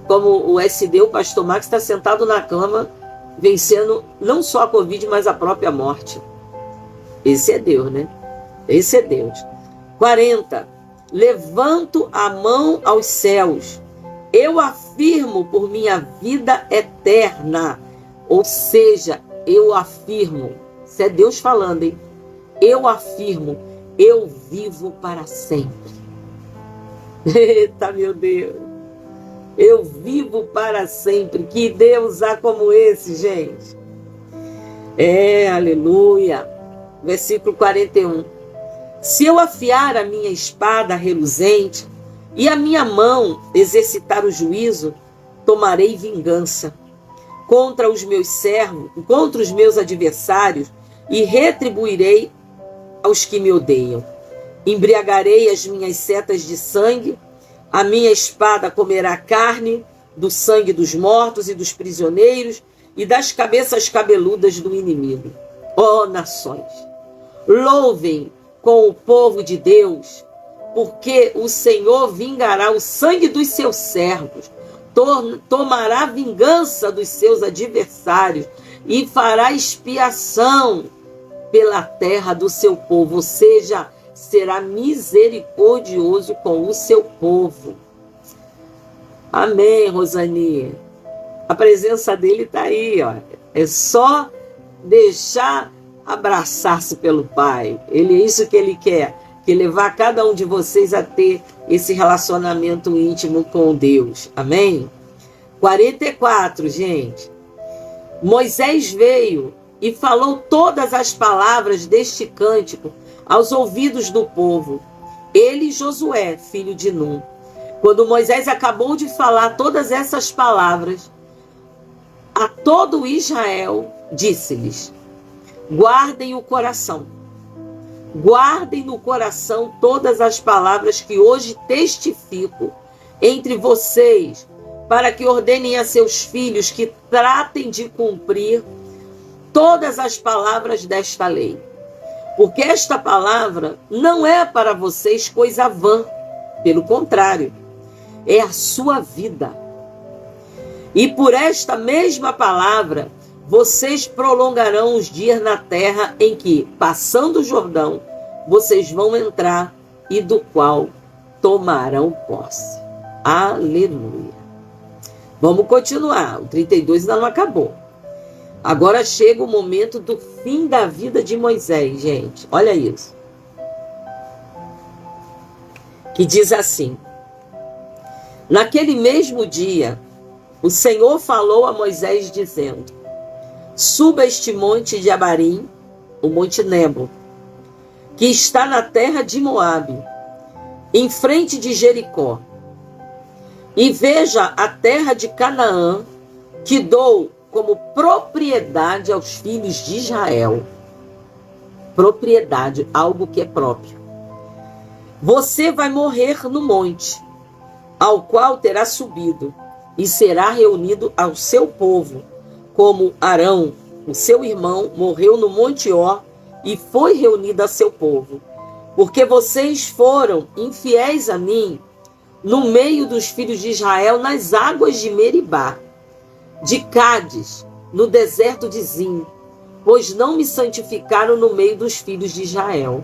como o SD, o pastor Max está sentado na cama, vencendo não só a Covid, mas a própria morte. Esse é Deus, né? Esse é Deus. 40. Levanto a mão aos céus. Eu afirmo por minha vida eterna. Ou seja, eu afirmo. Isso é Deus falando, hein? Eu afirmo. Eu vivo para sempre. Eita, meu Deus. Eu vivo para sempre. Que Deus há como esse, gente. Aleluia. Versículo 41. Se eu afiar a minha espada reluzente e a minha mão exercitar o juízo, tomarei vingança contra os meus servos, contra os meus adversários, e retribuirei aos que me odeiam. Embriagarei as minhas setas de sangue, a minha espada comerá carne do sangue dos mortos e dos prisioneiros e das cabeças cabeludas do inimigo. Ó nações, louvem com o povo de Deus, porque o Senhor vingará o sangue dos seus servos, tomará vingança dos seus adversários e fará expiação pela terra do seu povo, ou seja, será misericordioso com o seu povo. Amém, Rosani. A presença dele está aí, ó. É só deixar abraçar-se pelo Pai. É isso que ele quer, que levar cada um de vocês a ter esse relacionamento íntimo com Deus. Amém? 44, gente. Moisés veio e falou todas as palavras deste cântico aos ouvidos do povo. Ele e Josué, filho de Num. Quando Moisés acabou de falar todas essas palavras a todo Israel, disse-lhes: guardem o coração. Guardem no coração todas as palavras que hoje testifico entre vocês, para que ordenem a seus filhos que tratem de cumprir todas as palavras desta lei. Porque esta palavra não é para vocês coisa vã, pelo contrário, é a sua vida. E por esta mesma palavra, vocês prolongarão os dias na terra em que, passando o Jordão, vocês vão entrar e do qual tomarão posse. Aleluia. Vamos continuar. O 32 ainda não acabou. Agora chega o momento do fim da vida de Moisés, gente. Olha isso. Que diz assim: naquele mesmo dia, o Senhor falou a Moisés dizendo: suba este monte de Abarim, o monte Nebo, que está na terra de Moabe, em frente de Jericó, e veja a terra de Canaã, que dou como propriedade aos filhos de Israel. Propriedade, algo que é próprio. Você vai morrer no monte, ao qual terá subido, e será reunido ao seu povo, como Arão, o seu irmão, morreu no monte Ó, e foi reunido a seu povo. Porque vocês foram infiéis a mim, no meio dos filhos de Israel, nas águas de Meribá, de Cádiz, no deserto de Zim, pois não me santificaram no meio dos filhos de Israel.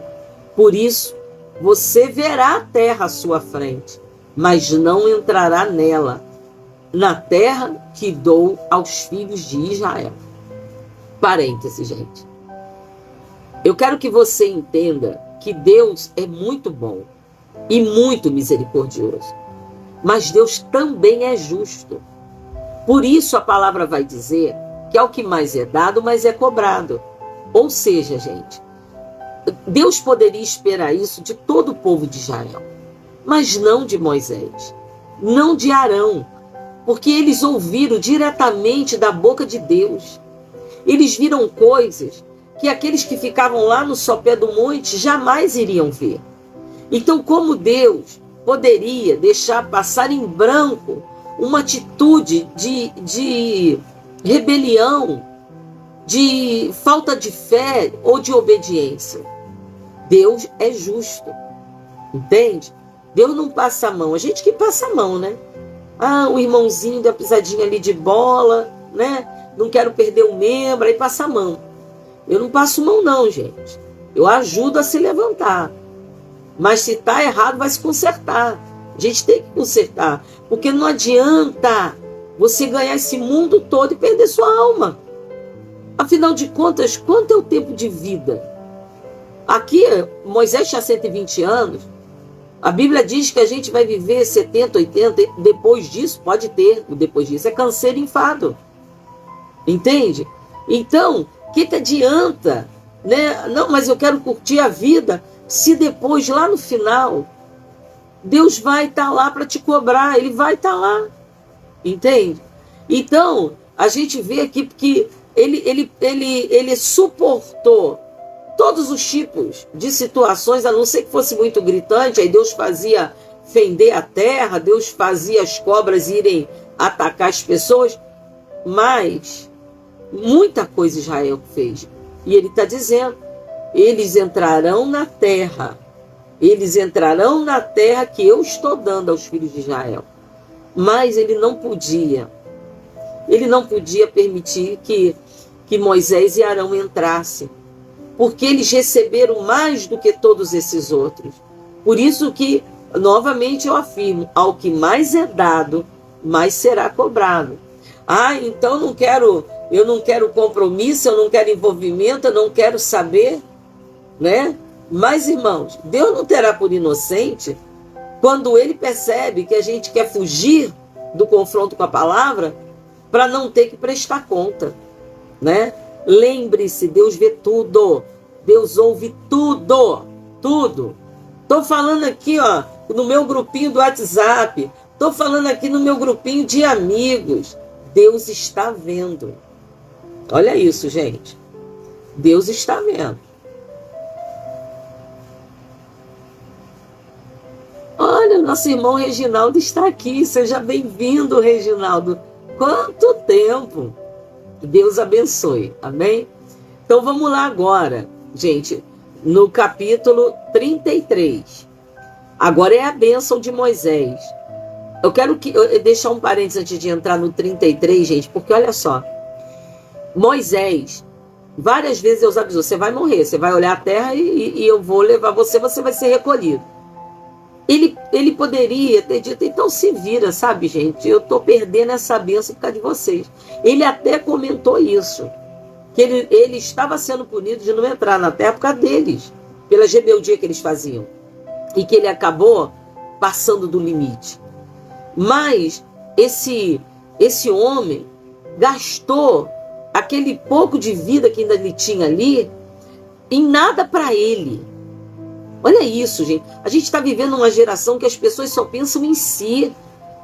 Por isso, você verá a terra à sua frente, mas não entrará nela, na terra que dou aos filhos de Israel. Parêntese, gente. Eu quero que você entenda que Deus é muito bom e muito misericordioso, mas Deus também é justo. Por isso a palavra vai dizer que ao que mais é dado, mais é cobrado. Ou seja, gente, Deus poderia esperar isso de todo o povo de Israel, mas não de Moisés, não de Arão, porque eles ouviram diretamente da boca de Deus. Eles viram coisas que aqueles que ficavam lá no sopé do monte jamais iriam ver. Então, como Deus poderia deixar passar em branco uma atitude de rebelião, de falta de fé ou de obediência? Deus é justo, entende? Deus não passa a mão, a gente que passa a mão, né? Ah, o irmãozinho da pisadinha ali de bola, né? Não quero perder o membro, aí passa a mão. Eu não passo mão não, gente. Eu ajudo a se levantar. Mas se está errado, vai se consertar. A gente tem que consertar. Porque não adianta você ganhar esse mundo todo e perder sua alma. Afinal de contas, quanto é o tempo de vida? Aqui, Moisés tinha 120 anos. A Bíblia diz que a gente vai viver 70, 80. Depois disso, pode ter. Depois disso é canseiro e enfado. Entende? Então, o que adianta? Né? Não, mas eu quero curtir a vida. Se depois, lá no final, Deus vai estar lá para te cobrar. Ele vai estar lá. Entende? Então, a gente vê aqui que ele suportou todos os tipos de situações, a não ser que fosse muito gritante. Aí Deus fazia fender a terra, Deus fazia as cobras irem atacar as pessoas. Mas muita coisa Israel fez. E ele está dizendo, eles entrarão na terra. Eles entrarão na terra que eu estou dando aos filhos de Israel. Mas ele não podia permitir que Moisés e Arão entrassem, porque eles receberam mais do que todos esses outros. Por isso que, novamente eu afirmo, ao que mais é dado, mais será cobrado. Ah, então eu não quero compromisso, eu não quero envolvimento, eu não quero saber, né? Mas, irmãos, Deus não terá por inocente quando ele percebe que a gente quer fugir do confronto com a palavra para não ter que prestar conta, né? Lembre-se, Deus vê tudo, Deus ouve tudo, tudo. Estou falando aqui, ó, no meu grupinho do WhatsApp, estou falando aqui no meu grupinho de amigos. Deus está vendo. Olha isso, gente. Deus está vendo. Olha, nosso irmão Reginaldo está aqui. Seja bem-vindo, Reginaldo. Quanto tempo! Deus abençoe. Amém? Então vamos lá agora, gente, no capítulo 33. Agora é a bênção de Moisés. Eu quero deixar um parênteses antes de entrar no 33, gente, porque olha só. Moisés, várias vezes Deus avisou, você vai morrer, você vai olhar a terra e eu vou levar você vai ser recolhido. Ele poderia ter dito, então se vira, sabe, gente? Eu estou perdendo essa bênção por causa de vocês. Ele até comentou isso, que ele estava sendo punido de não entrar na terra por causa deles, pela rebeldia que eles faziam. E que ele acabou passando do limite. Mas esse esse homem gastou aquele pouco de vida que ainda lhe tinha ali em nada para ele. Olha isso, gente. A gente está vivendo uma geração que as pessoas só pensam em si.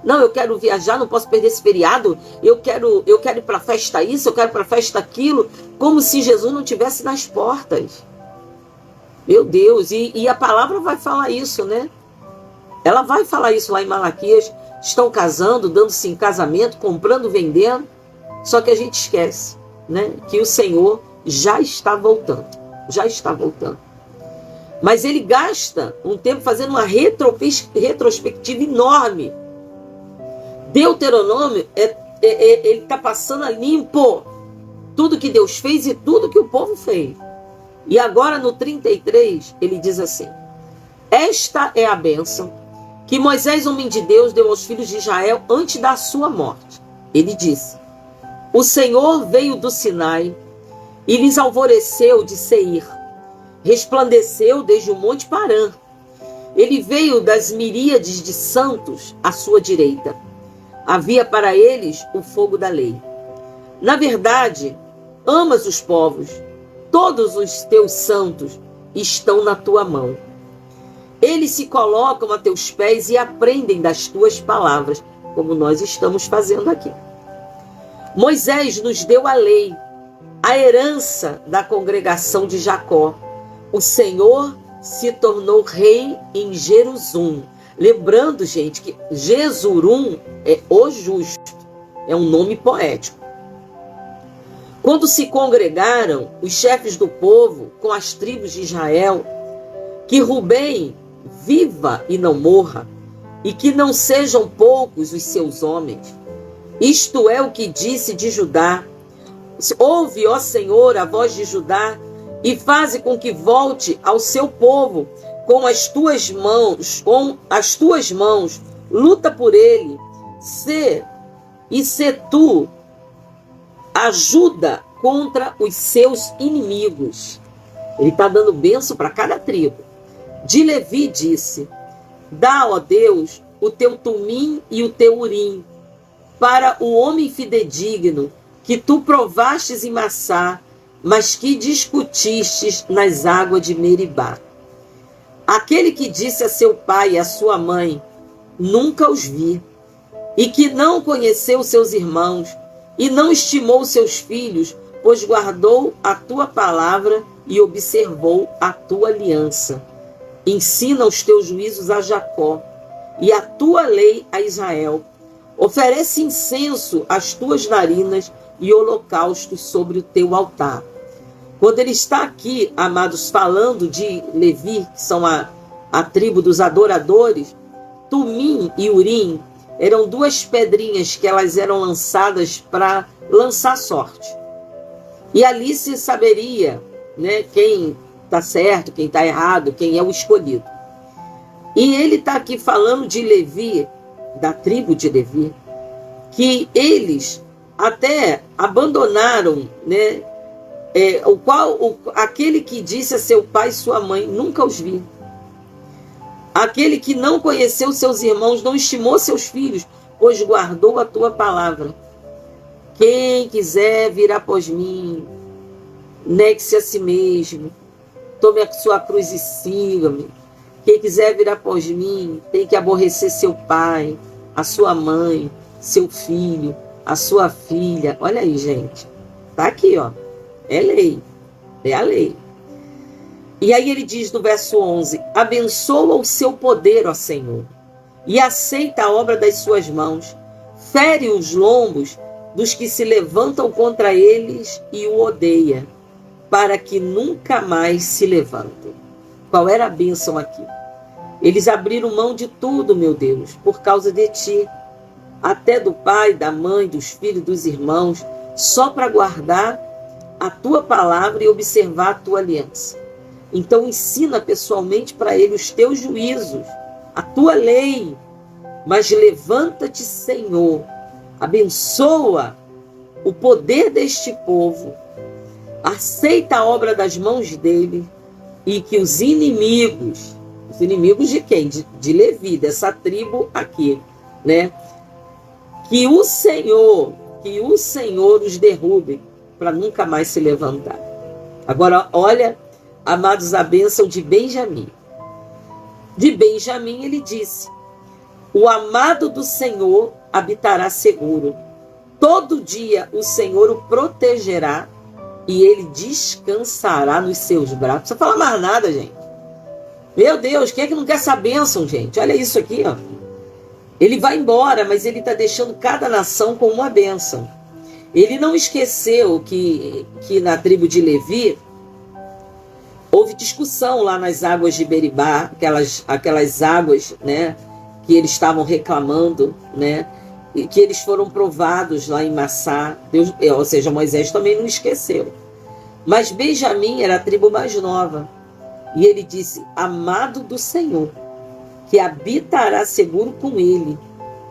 Não, eu quero viajar, não posso perder esse feriado. Eu quero ir para a festa isso, eu quero para a festa aquilo. Como se Jesus não estivesse nas portas. Meu Deus, e a palavra vai falar isso, né? Ela vai falar isso lá em Malaquias. Estão casando, dando-se em casamento, comprando, vendendo. Só que a gente esquece, né? Que o Senhor já está voltando. Já está voltando. Mas ele gasta um tempo fazendo uma retrospectiva enorme. Deuteronômio, ele está passando a limpo tudo que Deus fez e tudo que o povo fez. E agora no 33, ele diz assim: esta é a bênção que Moisés, homem de Deus, deu aos filhos de Israel antes da sua morte. Ele disse: o Senhor veio do Sinai e lhes alvoreceu de Seir. Resplandeceu desde o monte Parã. Ele veio das miríades de santos à sua direita. Havia para eles o fogo da lei. Na verdade, amas os povos. Todos os teus santos estão na tua mão. Eles se colocam a teus pés e aprendem das tuas palavras, como nós estamos fazendo aqui. Moisés nos deu a lei, a herança da congregação de Jacó. O Senhor se tornou rei em Jerusalém. Lembrando, gente, que Jesurum é o justo. É um nome poético. Quando se congregaram os chefes do povo com as tribos de Israel, que Rubem viva e não morra, e que não sejam poucos os seus homens. Isto é o que disse de Judá. Ouve, ó Senhor, a voz de Judá, e faze com que volte ao seu povo com as tuas mãos, luta por ele, se tu ajuda contra os seus inimigos. Ele está dando bênção para cada tribo. De Levi disse: dá, ó Deus, o teu tumim e o teu urim, para o homem fidedigno, que tu provastes em Massá, mas que discutistes nas águas de Meribá. Aquele que disse a seu pai e a sua mãe: nunca os vi, e que não conheceu seus irmãos, e não estimou seus filhos, pois guardou a tua palavra e observou a tua aliança. Ensina os teus juízos a Jacó, e a tua lei a Israel. Oferece incenso às tuas narinas e holocaustos sobre o teu altar. Quando ele está aqui, amados, falando de Levi, que são a tribo dos adoradores, Tumim e Urim eram duas pedrinhas que elas eram lançadas para lançar sorte. E ali se saberia, né, quem está certo, quem está errado, quem é o escolhido. E ele está aqui falando de Levi, da tribo de Levi, que eles até abandonaram, né, aquele que disse a seu pai e sua mãe: nunca os vi. Aquele que não conheceu seus irmãos, não estimou seus filhos, pois guardou a tua palavra. Quem quiser vir após mim, negue-se a si mesmo, tome a sua cruz e siga-me. Quem quiser vir após mim, tem que aborrecer seu pai, a sua mãe, seu filho, a sua filha. Olha aí, gente. Tá aqui, ó. É lei. É a lei. E aí ele diz no verso 11: abençoa o seu poder, ó Senhor, e aceita a obra das suas mãos. Fere os lombos dos que se levantam contra eles e o odeia, para que nunca mais se levantem. Qual era a bênção aqui? Eles abriram mão de tudo, meu Deus, por causa de ti, até do pai, da mãe, dos filhos, dos irmãos, só para guardar a tua palavra e observar a tua aliança. Então ensina pessoalmente para ele os teus juízos, a tua lei. Mas levanta-te, Senhor, abençoa o poder deste povo, aceita a obra das mãos dele, e que os inimigos de quem? De Levi, dessa tribo aqui, né? que o Senhor os derrube para nunca mais se levantar. Agora, olha, amados, a bênção de Benjamim. De Benjamim ele disse: o amado do Senhor habitará seguro. Todo dia o Senhor o protegerá e ele descansará nos seus braços. Não precisa falar mais nada, gente. Meu Deus, quem é que não quer essa bênção, gente? Olha isso aqui, ó. Ele vai embora, mas ele está deixando cada nação com uma bênção. Ele não esqueceu que na tribo de Levi houve discussão lá nas águas de Beribá, aquelas águas, né, que eles estavam reclamando, né, e que eles foram provados lá em Massá. Deus, ou seja, Moisés também não esqueceu. Mas Benjamim era a tribo mais nova. E ele disse: amado do Senhor, que habitará seguro com ele.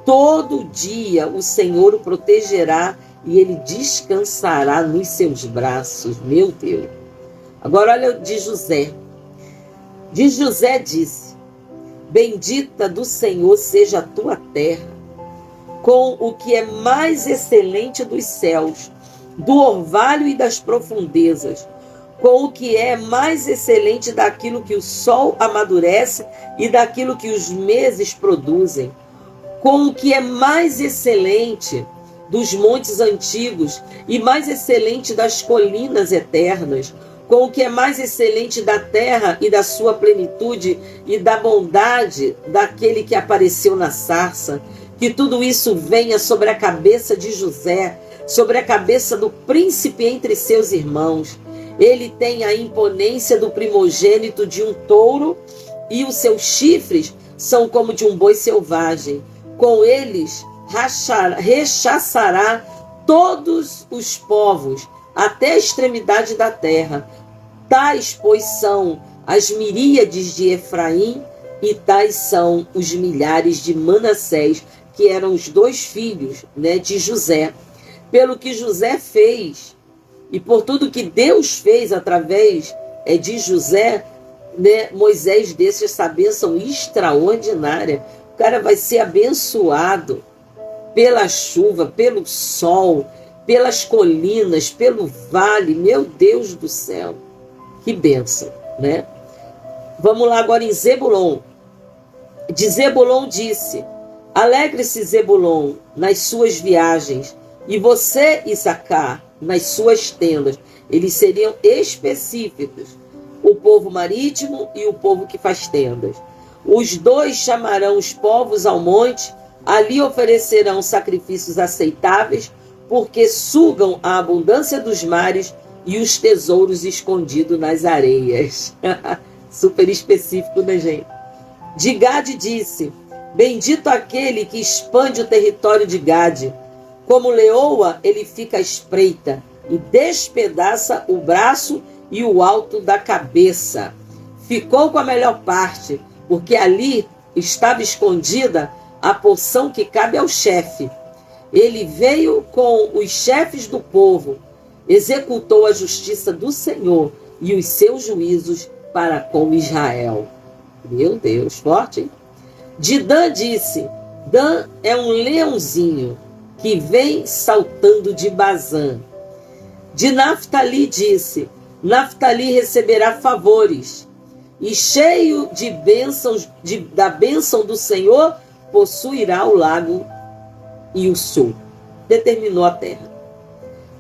Todo dia o Senhor o protegerá e ele descansará nos seus braços. Meu Deus. Agora olha de José. De José disse: bendita do Senhor seja a tua terra, com o que é mais excelente dos céus, do orvalho e das profundezas, com o que é mais excelente daquilo que o sol amadurece e daquilo que os meses produzem, com o que é mais excelente dos montes antigos e mais excelente das colinas eternas, com o que é mais excelente da terra e da sua plenitude e da bondade daquele que apareceu na sarça. Que tudo isso venha sobre a cabeça de José, sobre a cabeça do príncipe entre seus irmãos. Ele tem a imponência do primogênito de um touro e os seus chifres são como de um boi selvagem. Com eles rechaçará todos os povos até a extremidade da terra. Tais, pois, são as miríades de Efraim e tais são os milhares de Manassés, que eram os 2 filhos, né, de José. Pelo que José fez e por tudo que Deus fez através de José, né, Moisés deixa essa bênção extraordinária. O cara vai ser abençoado pela chuva, pelo sol, pelas colinas, pelo vale. Meu Deus do céu, que bênção, né? Vamos lá agora em Zebulon. De Zebulon disse: alegre-se Zebulon nas suas viagens, e você, Issacar, nas suas tendas. Eles seriam específicos, o povo marítimo e o povo que faz tendas. Os 2 chamarão os povos ao monte, ali oferecerão sacrifícios aceitáveis, porque sugam a abundância dos mares e os tesouros escondidos nas areias. Super específico, né, gente? De Gade disse: bendito aquele que expande o território de Gade. Como leoa, ele fica à espreita e despedaça o braço e o alto da cabeça. Ficou com a melhor parte, porque ali estava escondida a porção que cabe ao chefe. Ele veio com os chefes do povo, executou a justiça do Senhor e os seus juízos para com Israel. Meu Deus, forte, hein? De Dan disse: Dan é um leãozinho que vem saltando de Bazã. De Naftali disse: Naftali receberá favores, e cheio de bênçãos, da bênção do Senhor, possuirá o lago e o sul. Determinou a terra.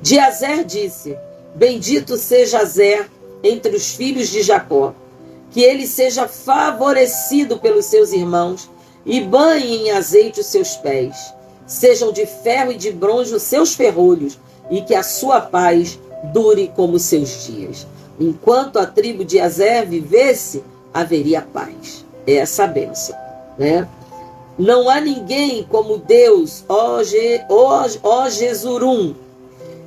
De Azer disse: bendito seja Azer entre os filhos de Jacó, que ele seja favorecido pelos seus irmãos, e banhe em azeite os seus pés. Sejam de ferro e de bronze os seus ferrolhos, e que a sua paz dure como seus dias. Enquanto a tribo de Azer vivesse, haveria paz. É essa a bênção, né? Não há ninguém como Deus, ó Jesurum.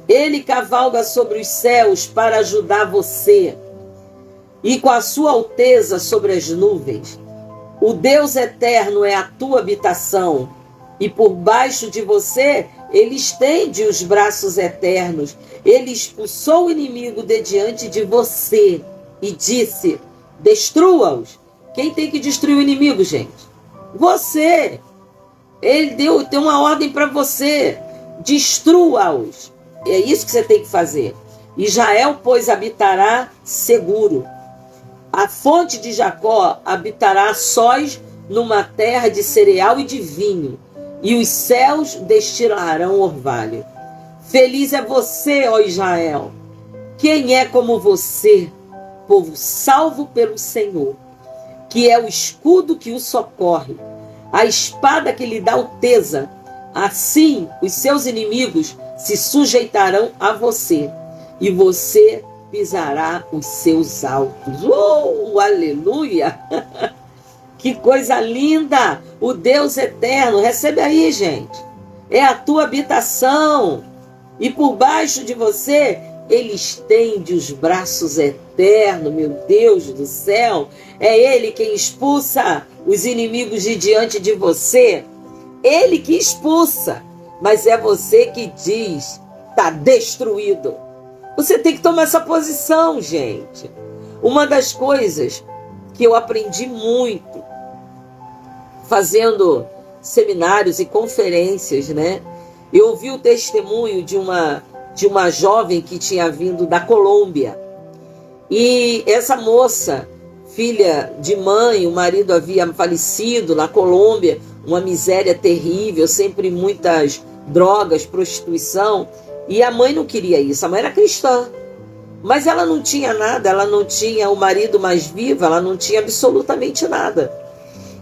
Ele cavalga sobre os céus para ajudar você, e com a sua alteza sobre as nuvens. O Deus eterno é a tua habitação, e por baixo de você ele estende os braços eternos. Ele expulsou o inimigo de diante de você e disse: destrua-os. Quem tem que destruir o inimigo, gente? Você. Ele tem uma ordem para você. Destrua-os. É isso que você tem que fazer. Israel, pois, habitará seguro. A fonte de Jacó habitará sós numa terra de cereal e de vinho, e os céus destilarão orvalho. Feliz é você, ó Israel. Quem é como você, povo salvo pelo Senhor, que é o escudo que o socorre, a espada que lhe dá alteza. Assim os seus inimigos se sujeitarão a você, e você pisará os seus altos. Oh, aleluia! Que coisa linda! O Deus eterno, recebe aí, gente. É a tua habitação. E por baixo de você, ele estende os braços eternos, meu Deus do céu. É ele quem expulsa os inimigos de diante de você. Ele que expulsa. Mas é você que diz, está destruído. Você tem que tomar essa posição, gente. Uma das coisas que eu aprendi muito fazendo seminários e conferências, né? Eu ouvi o testemunho de uma jovem que tinha vindo da Colômbia. E essa moça, filha de mãe, o marido havia falecido na Colômbia, uma miséria terrível, sempre muitas drogas, prostituição. E a mãe não queria isso, a mãe era cristã. Mas ela não tinha nada, ela não tinha o marido mais vivo, ela não tinha absolutamente nada.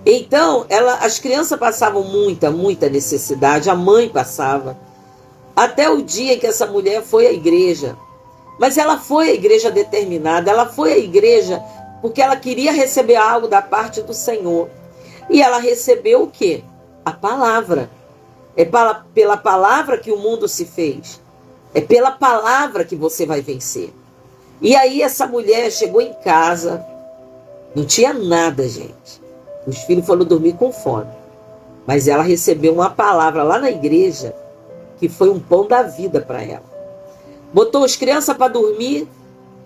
Então, as crianças passavam muita necessidade, a mãe passava. Até o dia em que essa mulher foi à igreja. Mas ela foi à igreja determinada, ela foi à igreja porque ela queria receber algo da parte do Senhor. E ela recebeu o quê? A palavra. É pela palavra que o mundo se fez. É pela palavra que você vai vencer. E aí essa mulher chegou em casa, não tinha nada, gente. Os filhos foram dormir com fome. Mas ela recebeu uma palavra lá na igreja que foi um pão da vida para ela. Botou as crianças para dormir,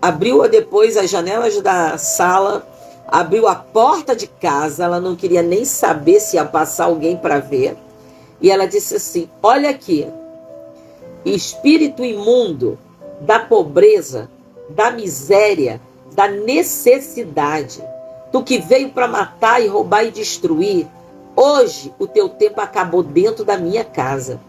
abriu depois as janelas da sala, abriu a porta de casa, ela não queria nem saber se ia passar alguém para ver. E ela disse assim, olha aqui, espírito imundo da pobreza, da miséria, da necessidade, tu que veio para matar e roubar e destruir, hoje o teu tempo acabou dentro da minha casa.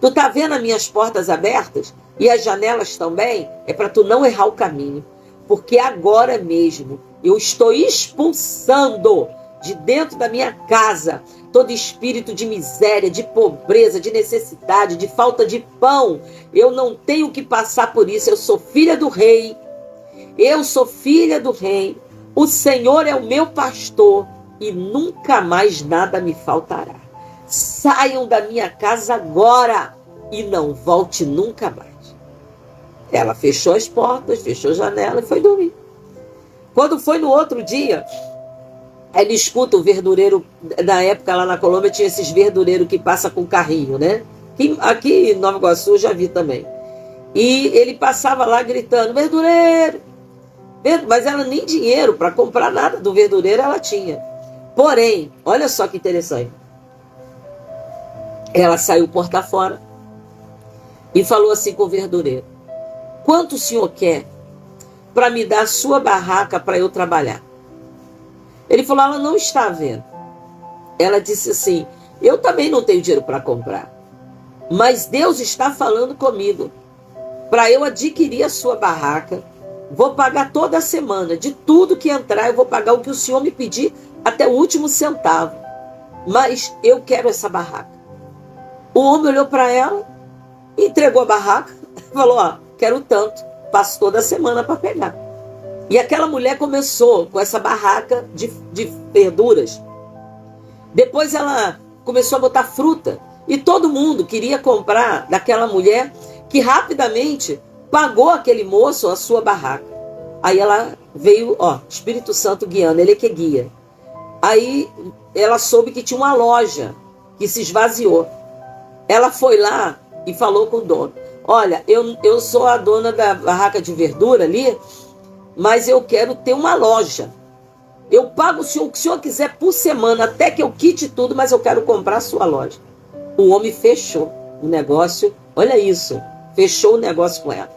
Tu tá vendo as minhas portas abertas? E as janelas também? É para tu não errar o caminho. Porque agora mesmo eu estou expulsando de dentro da minha casa todo espírito de miséria, de pobreza, de necessidade, de falta de pão. Eu não tenho que passar por isso. Eu sou filha do rei. Eu sou filha do rei. O Senhor é o meu pastor e nunca mais nada me faltará. Saiam da minha casa agora e não volte nunca mais. Ela fechou as portas, fechou a janela e foi dormir. Quando foi no outro dia, ela escuta o verdureiro, na época lá na Colômbia tinha esses verdureiros que passa com carrinho, né? Aqui em Nova Iguaçu eu já vi também. E ele passava lá gritando, verdureiro! Mas ela nem dinheiro para comprar nada do verdureiro ela tinha. Porém, olha só que interessante. Ela saiu porta fora e falou assim com o verdureiro, quanto o senhor quer para me dar a sua barraca para eu trabalhar? Ele falou, ela não está vendo. Ela disse assim, eu também não tenho dinheiro para comprar, mas Deus está falando comigo para eu adquirir a sua barraca. Vou pagar toda semana, de tudo que entrar, eu vou pagar o que o senhor me pedir até o último centavo. Mas eu quero essa barraca. O homem olhou para ela, entregou a barraca, falou, ó, quero tanto, passo toda semana para pegar. E aquela mulher começou com essa barraca de verduras. Depois ela começou a botar fruta. E todo mundo queria comprar daquela mulher que rapidamente pagou aquele moço a sua barraca. Aí ela veio, ó, Espírito Santo guiando, ele é que guia. Aí ela soube que tinha uma loja que se esvaziou. Ela foi lá e falou com o dono. Olha, eu sou a dona da barraca de verdura ali, mas eu quero ter uma loja. Eu pago o que o senhor quiser por semana, até que eu quite tudo, mas eu quero comprar a sua loja. O homem fechou o negócio, olha isso, fechou o negócio com ela.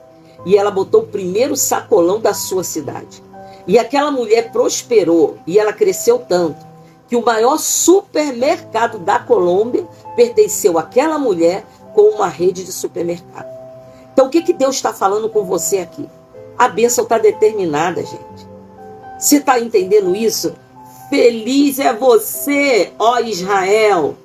E ela botou o primeiro sacolão da sua cidade. E aquela mulher prosperou e ela cresceu tanto que o maior supermercado da Colômbia pertenceu àquela mulher com uma rede de supermercado. Então o que Deus está falando com você aqui? A bênção está determinada, gente. Você está entendendo isso? Feliz é você, ó Israel.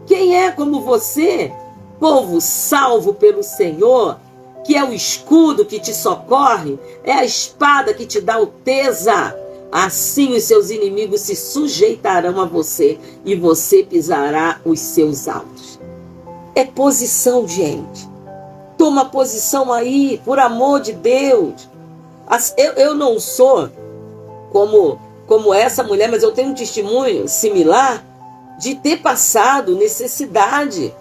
Quem é como você? Povo salvo pelo Senhor, que é o escudo que te socorre, é a espada que te dá alteza. Assim os seus inimigos se sujeitarão a você e você pisará os seus altos. É posição, gente. Toma posição aí, por amor de Deus. Eu não sou como essa mulher, mas eu tenho um testemunho similar de ter passado necessidade.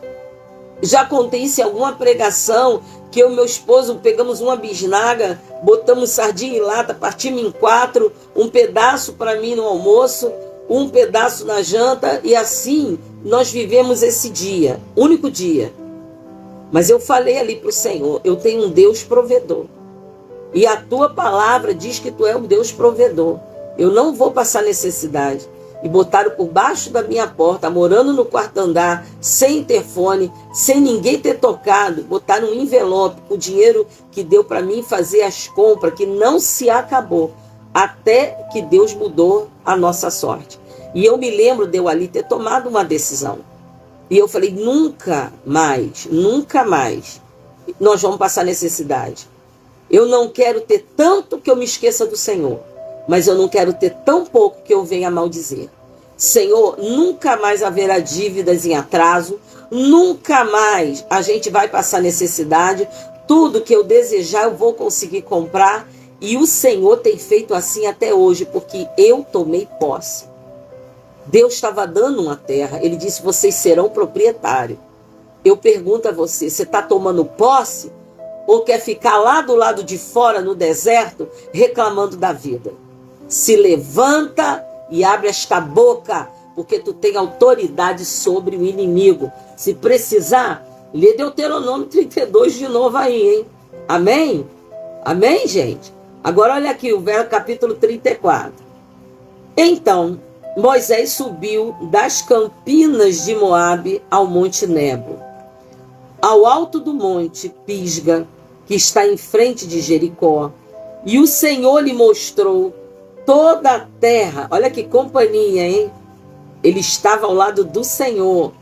Já contei isso em alguma pregação, que eu e meu esposo pegamos uma bisnaga, botamos sardinha em lata, partimos em 4, um pedaço para mim no almoço, um pedaço na janta, e assim nós vivemos esse dia, único dia. Mas eu falei ali para o Senhor, eu tenho um Deus provedor. E a tua palavra diz que tu é um Deus provedor. Eu não vou passar necessidade. E botaram por baixo da minha porta, morando no quarto andar, sem interfone, sem ninguém ter tocado. Botaram um envelope com o dinheiro que deu para mim fazer as compras, que não se acabou, até que Deus mudou a nossa sorte. E eu me lembro de eu ali ter tomado uma decisão. E eu falei, nunca mais nós vamos passar necessidade. Eu não quero ter tanto que eu me esqueça do Senhor, mas eu não quero ter tão pouco que eu venha maldizer. Senhor, nunca mais haverá dívidas em atraso, nunca mais a gente vai passar necessidade, tudo que eu desejar eu vou conseguir comprar, e o Senhor tem feito assim até hoje, porque eu tomei posse. Deus estava dando uma terra, ele disse, vocês serão proprietários. Eu pergunto a você, você está tomando posse ou quer ficar lá do lado de fora no deserto reclamando da vida? Se levanta e abre esta boca, porque tu tem autoridade sobre o inimigo. Se precisar, lê Deuteronômio 32 de novo aí, hein? Amém? Amém, gente? Agora olha aqui o capítulo 34. Então, Moisés subiu das campinas de Moabe ao monte Nebo, ao alto do monte Pisga, que está em frente de Jericó, e o Senhor lhe mostrou toda a terra. Olha que companhia, hein? Ele estava ao lado do Senhor.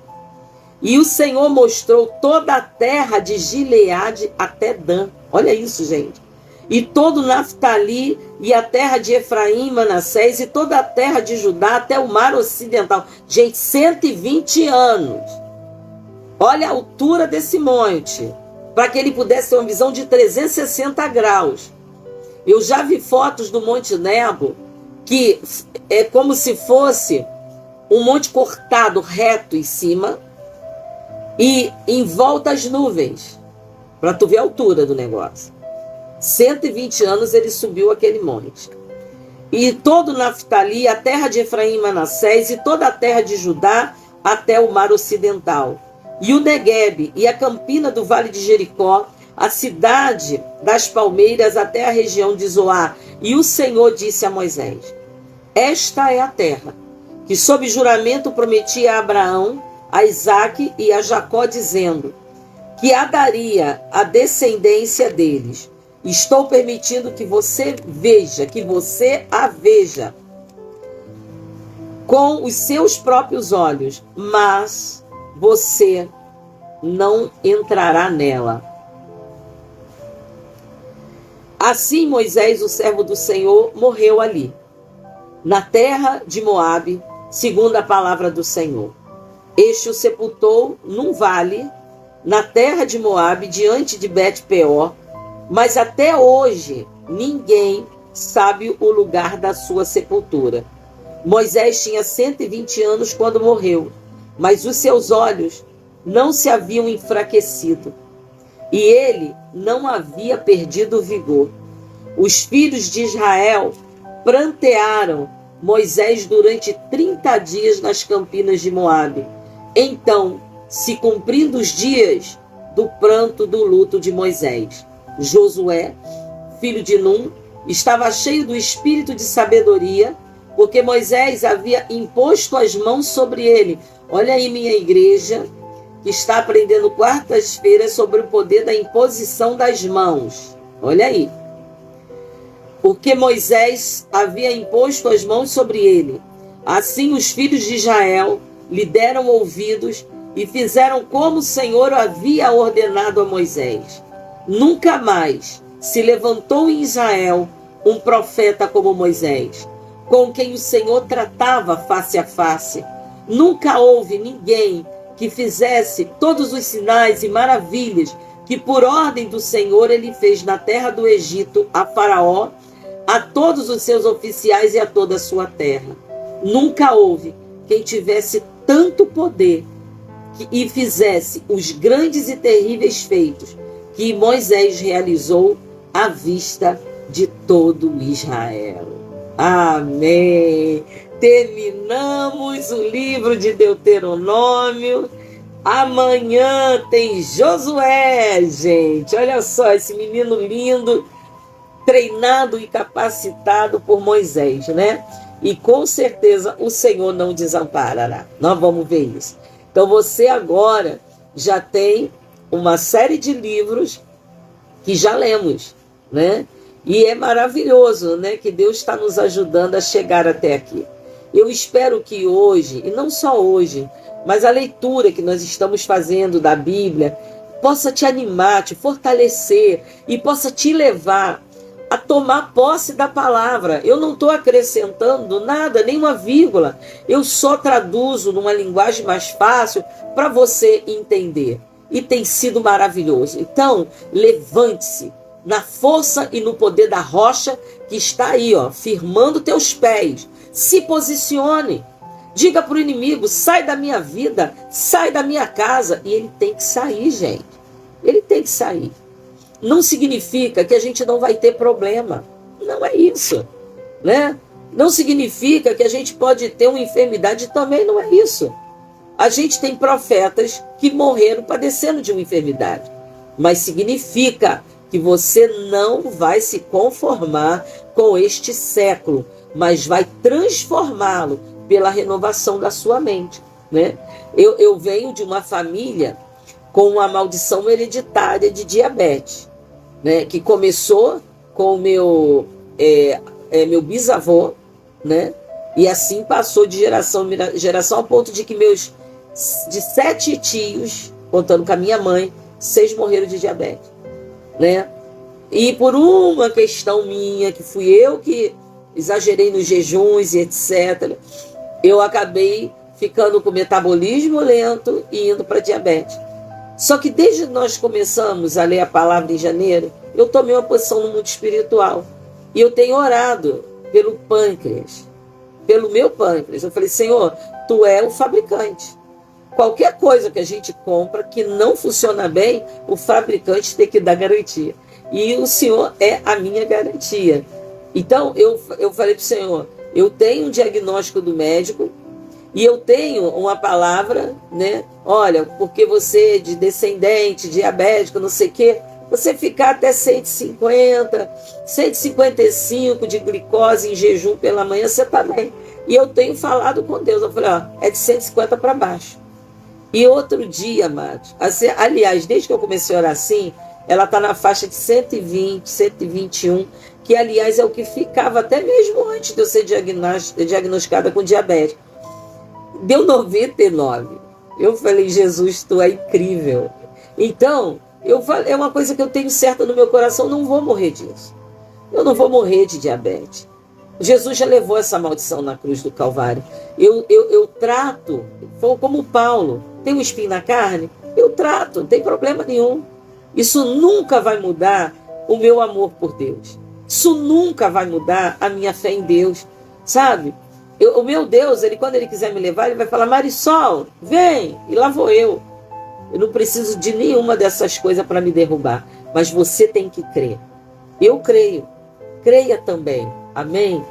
E o Senhor mostrou toda a terra de Gileade até Dan. Olha isso, gente. E todo Naftali, e a terra de Efraim, Manassés, e toda a terra de Judá até o mar ocidental. Gente, 120 anos. Olha a altura desse monte, para que ele pudesse ter uma visão de 360 graus. Eu já vi fotos do Monte Nebo, que é como se fosse um monte cortado reto em cima e em volta as nuvens, para tu ver a altura do negócio. 120 anos ele subiu aquele monte. E todo Naftali, a terra de Efraim e Manassés, e toda a terra de Judá até o mar ocidental. E o Neguebe, e a campina do vale de Jericó, a cidade das palmeiras até a região de Zoar. E o Senhor disse a Moisés, esta é a terra que sob juramento prometi a Abraão, a Isaque e a Jacó, dizendo que a daria a descendência deles. Estou permitindo que você veja, que você a veja com os seus próprios olhos, mas você não entrará nela. Assim Moisés, o servo do Senhor, morreu ali, na terra de Moabe, segundo a palavra do Senhor. Este o sepultou num vale, na terra de Moabe, diante de Bet-peor, mas até hoje ninguém sabe o lugar da sua sepultura. Moisés tinha 120 anos quando morreu, mas os seus olhos não se haviam enfraquecido, e ele não havia perdido o vigor. Os filhos de Israel prantearam Moisés durante 30 dias nas campinas de Moabe. Então se cumprindo os dias do pranto do luto de Moisés. Josué, filho de Num, estava cheio do espírito de sabedoria, porque Moisés havia imposto as mãos sobre ele. Olha aí, minha igreja, que está aprendendo quartas-feiras sobre o poder da imposição das mãos. Olha aí. Porque Moisés havia imposto as mãos sobre ele. Assim os filhos de Israel lhe deram ouvidos e fizeram como o Senhor havia ordenado a Moisés. Nunca mais se levantou em Israel um profeta como Moisés, com quem o Senhor tratava face a face. Nunca houve ninguém que fizesse todos os sinais e maravilhas que por ordem do Senhor ele fez na terra do Egito a Faraó, a todos os seus oficiais e a toda a sua terra. Nunca houve quem tivesse tanto poder e fizesse os grandes e terríveis feitos que Moisés realizou à vista de todo Israel. Amém. Terminamos o livro de Deuteronômio. Amanhã tem Josué, gente. Olha só, esse menino lindo, treinado e capacitado por Moisés, né? E com certeza o Senhor não desamparará. Nós vamos ver isso. Então você agora já tem uma série de livros que já lemos, né? E é maravilhoso, né? Que Deus está nos ajudando a chegar até aqui. Eu espero que hoje, e não só hoje, mas a leitura que nós estamos fazendo da Bíblia possa te animar, te fortalecer e possa te levar a tomar posse da palavra. Eu não estou acrescentando nada, nem uma vírgula. Eu só traduzo numa linguagem mais fácil para você entender. E tem sido maravilhoso. Então, levante-se na força e no poder da rocha que está aí, ó, firmando teus pés. Se posicione. Diga para o inimigo, sai da minha vida, sai da minha casa. E ele tem que sair, gente. Ele tem que sair. Não significa que a gente não vai ter problema. Não é isso, né? Não significa que a gente pode ter uma enfermidade, também não é isso. A gente tem profetas que morreram padecendo de uma enfermidade. Mas significa que você não vai se conformar com este século, mas vai transformá-lo pela renovação da sua mente, né? Eu venho de uma família com uma maldição hereditária de diabetes, né? Que começou com o meu bisavô, né? E assim passou de geração em geração, ao ponto de que de 7 tios, contando com a minha mãe, 6 morreram de diabetes, né? E por uma questão minha, que fui eu que exagerei nos jejuns e etc., eu acabei ficando com metabolismo lento e indo para diabetes. Só que desde que nós começamos a ler a palavra em janeiro, eu tomei uma posição no mundo espiritual. E eu tenho orado pelo pâncreas, pelo meu pâncreas. Eu falei, Senhor, Tu é o fabricante. Qualquer coisa que a gente compra que não funciona bem, o fabricante tem que dar garantia. E o Senhor é a minha garantia. Então, eu falei para o Senhor, eu tenho um diagnóstico do médico e eu tenho uma palavra, né? Olha, porque você é de descendente, diabético, não sei o quê, você ficar até 150, 155 de glicose em jejum pela manhã, você está bem. E eu tenho falado com Deus, eu falei, ó, é de 150 para baixo. E outro dia, amados, assim, aliás, desde que eu comecei a orar assim, ela está na faixa de 120, 121, que aliás é o que ficava até mesmo antes de eu ser diagnosticada com diabetes. Deu 99. Eu falei, Jesus, Tu é incrível. Então, é uma coisa que eu tenho certa no meu coração, não vou morrer disso. Eu não vou morrer de diabetes. Jesus já levou essa maldição na cruz do Calvário. Eu trato, como Paulo, tem um espinho na carne, eu trato, não tem problema nenhum. Isso nunca vai mudar o meu amor por Deus. Isso nunca vai mudar a minha fé em Deus, sabe? O meu Deus, quando Ele quiser me levar, Ele vai falar, Marisol, vem, e lá vou eu. Eu não preciso de nenhuma dessas coisas para me derrubar, mas você tem que crer. Eu creio, creia também, amém?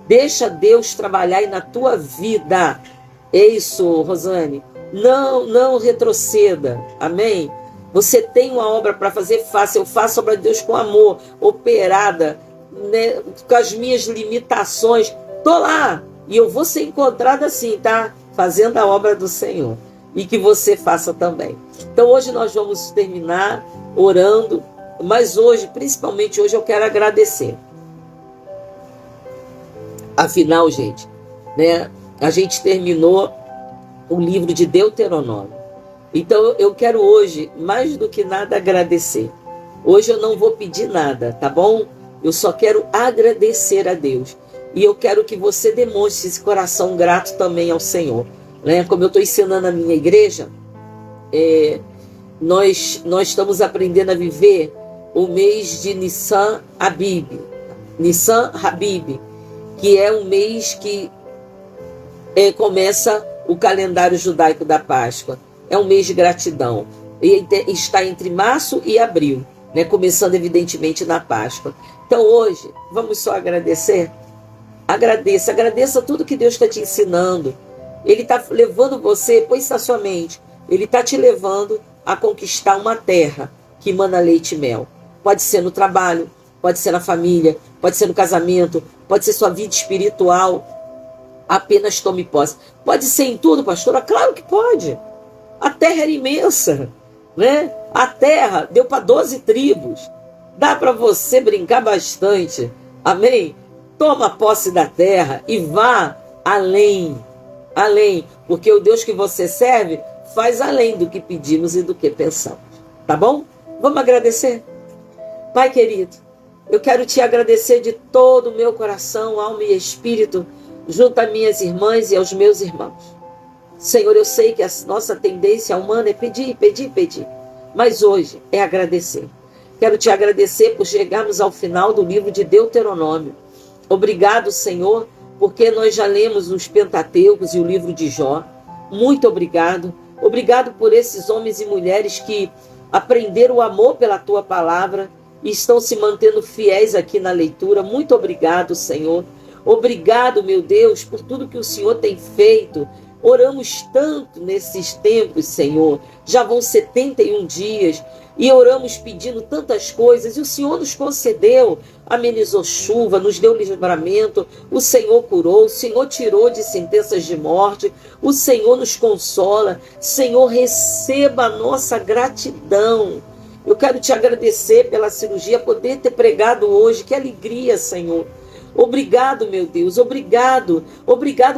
Deixa Deus trabalhar aí na tua vida. É isso, Rosane. Não retroceda, amém? Você tem uma obra para fazer, faça. Eu faço a obra de Deus com amor, operada, né, com as minhas limitações. Tô lá e eu vou ser encontrada assim, tá? Fazendo a obra do Senhor. E que você faça também. Então hoje nós vamos terminar orando, mas hoje, principalmente hoje, eu quero agradecer. Afinal, gente, né, a gente terminou o livro de Deuteronômio. Então eu quero hoje, mais do que nada, agradecer. Hoje eu não vou pedir nada, tá bom? Eu só quero agradecer a Deus. E eu quero que você demonstre esse coração grato também ao Senhor. Né? Como eu estou ensinando a minha igreja, nós estamos aprendendo a viver o mês de Nissan Habib, que é um mês que começa o calendário judaico da Páscoa. É um mês de gratidão. E está entre março e abril, né? Começando evidentemente na Páscoa. Então hoje, vamos só agradecer? Agradeça tudo que Deus está te ensinando. Ele está levando você, põe na sua mente, Ele está te levando a conquistar uma terra que emana leite e mel. Pode ser no trabalho, pode ser na família, pode ser no casamento, pode ser sua vida espiritual. Apenas tome posse. Pode ser em tudo, pastora? Claro que pode. A terra era imensa, né? A terra deu para 12 tribos. Dá para você brincar bastante. Amém? Toma posse da terra e vá além. Além. Porque o Deus que você serve faz além do que pedimos e do que pensamos. Tá bom? Vamos agradecer? Pai querido, eu quero te agradecer de todo o meu coração, alma e espírito, junto a minhas irmãs e aos meus irmãos. Senhor, eu sei que a nossa tendência humana é pedir. Mas hoje é agradecer. Quero te agradecer por chegarmos ao final do livro de Deuteronômio. Obrigado, Senhor, porque nós já lemos os Pentateucos e o livro de Jó. Muito obrigado. Obrigado por esses homens e mulheres que aprenderam o amor pela tua palavra e estão se mantendo fiéis aqui na leitura. Muito obrigado, Senhor. Obrigado, meu Deus, por tudo que o Senhor tem feito. Oramos tanto nesses tempos, Senhor. Já vão 71 dias e oramos pedindo tantas coisas. E o Senhor nos concedeu, amenizou chuva, nos deu livramento. O Senhor curou, o Senhor tirou de sentenças de morte. O Senhor nos consola. Senhor, receba a nossa gratidão. Eu quero te agradecer pela cirurgia, poder ter pregado hoje. Que alegria, Senhor. Obrigado, meu Deus, obrigado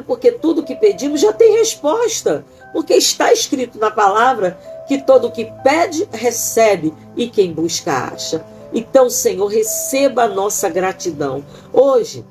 porque tudo que pedimos já tem resposta, porque está escrito na palavra que todo o que pede, recebe, e quem busca, acha. Então, Senhor, receba a nossa gratidão. Hoje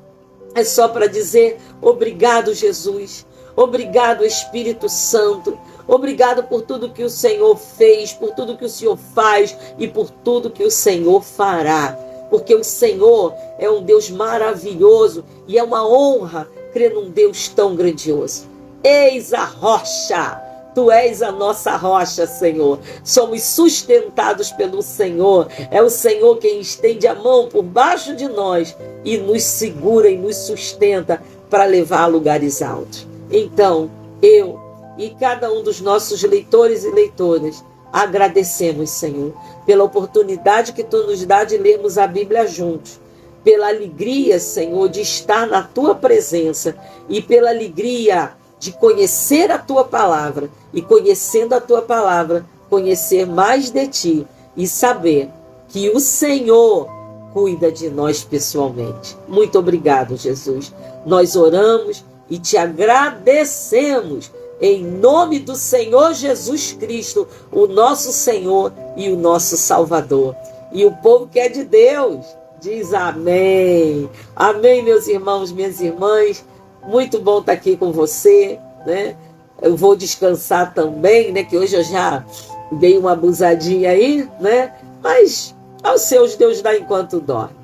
é só para dizer obrigado, Jesus, obrigado, Espírito Santo, obrigado por tudo que o Senhor fez, por tudo que o Senhor faz e por tudo que o Senhor fará. Porque o Senhor é um Deus maravilhoso e é uma honra crer num Deus tão grandioso. Eis a rocha, tu és a nossa rocha, Senhor. Somos sustentados pelo Senhor. É o Senhor quem estende a mão por baixo de nós e nos segura e nos sustenta para levar a lugares altos. Então, eu e cada um dos nossos leitores e leitoras agradecemos, Senhor, pela oportunidade que tu nos dá de lermos a Bíblia juntos, pela alegria, Senhor, de estar na tua presença e pela alegria de conhecer a tua palavra e, conhecendo a tua palavra, conhecer mais de ti e saber que o Senhor cuida de nós pessoalmente. Muito obrigado, Jesus. Nós oramos e te agradecemos em nome do Senhor Jesus Cristo, o nosso Senhor e o nosso Salvador. E o povo que é de Deus diz amém. Amém, meus irmãos, minhas irmãs. Muito bom estar aqui com você, né? Eu vou descansar também, né? Que hoje eu já dei uma abusadinha aí, né? Mas aos seus Deus dá enquanto dorme.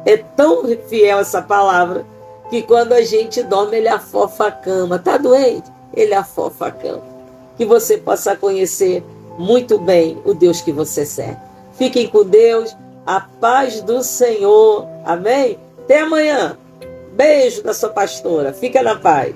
É tão fiel essa palavra que quando a gente dorme, ele afofa a cama. Tá doente? Ele afofa a cama. Que você possa conhecer muito bem o Deus que você serve. Fiquem com Deus. A paz do Senhor. Amém? Até amanhã. Beijo da sua pastora. Fica na paz.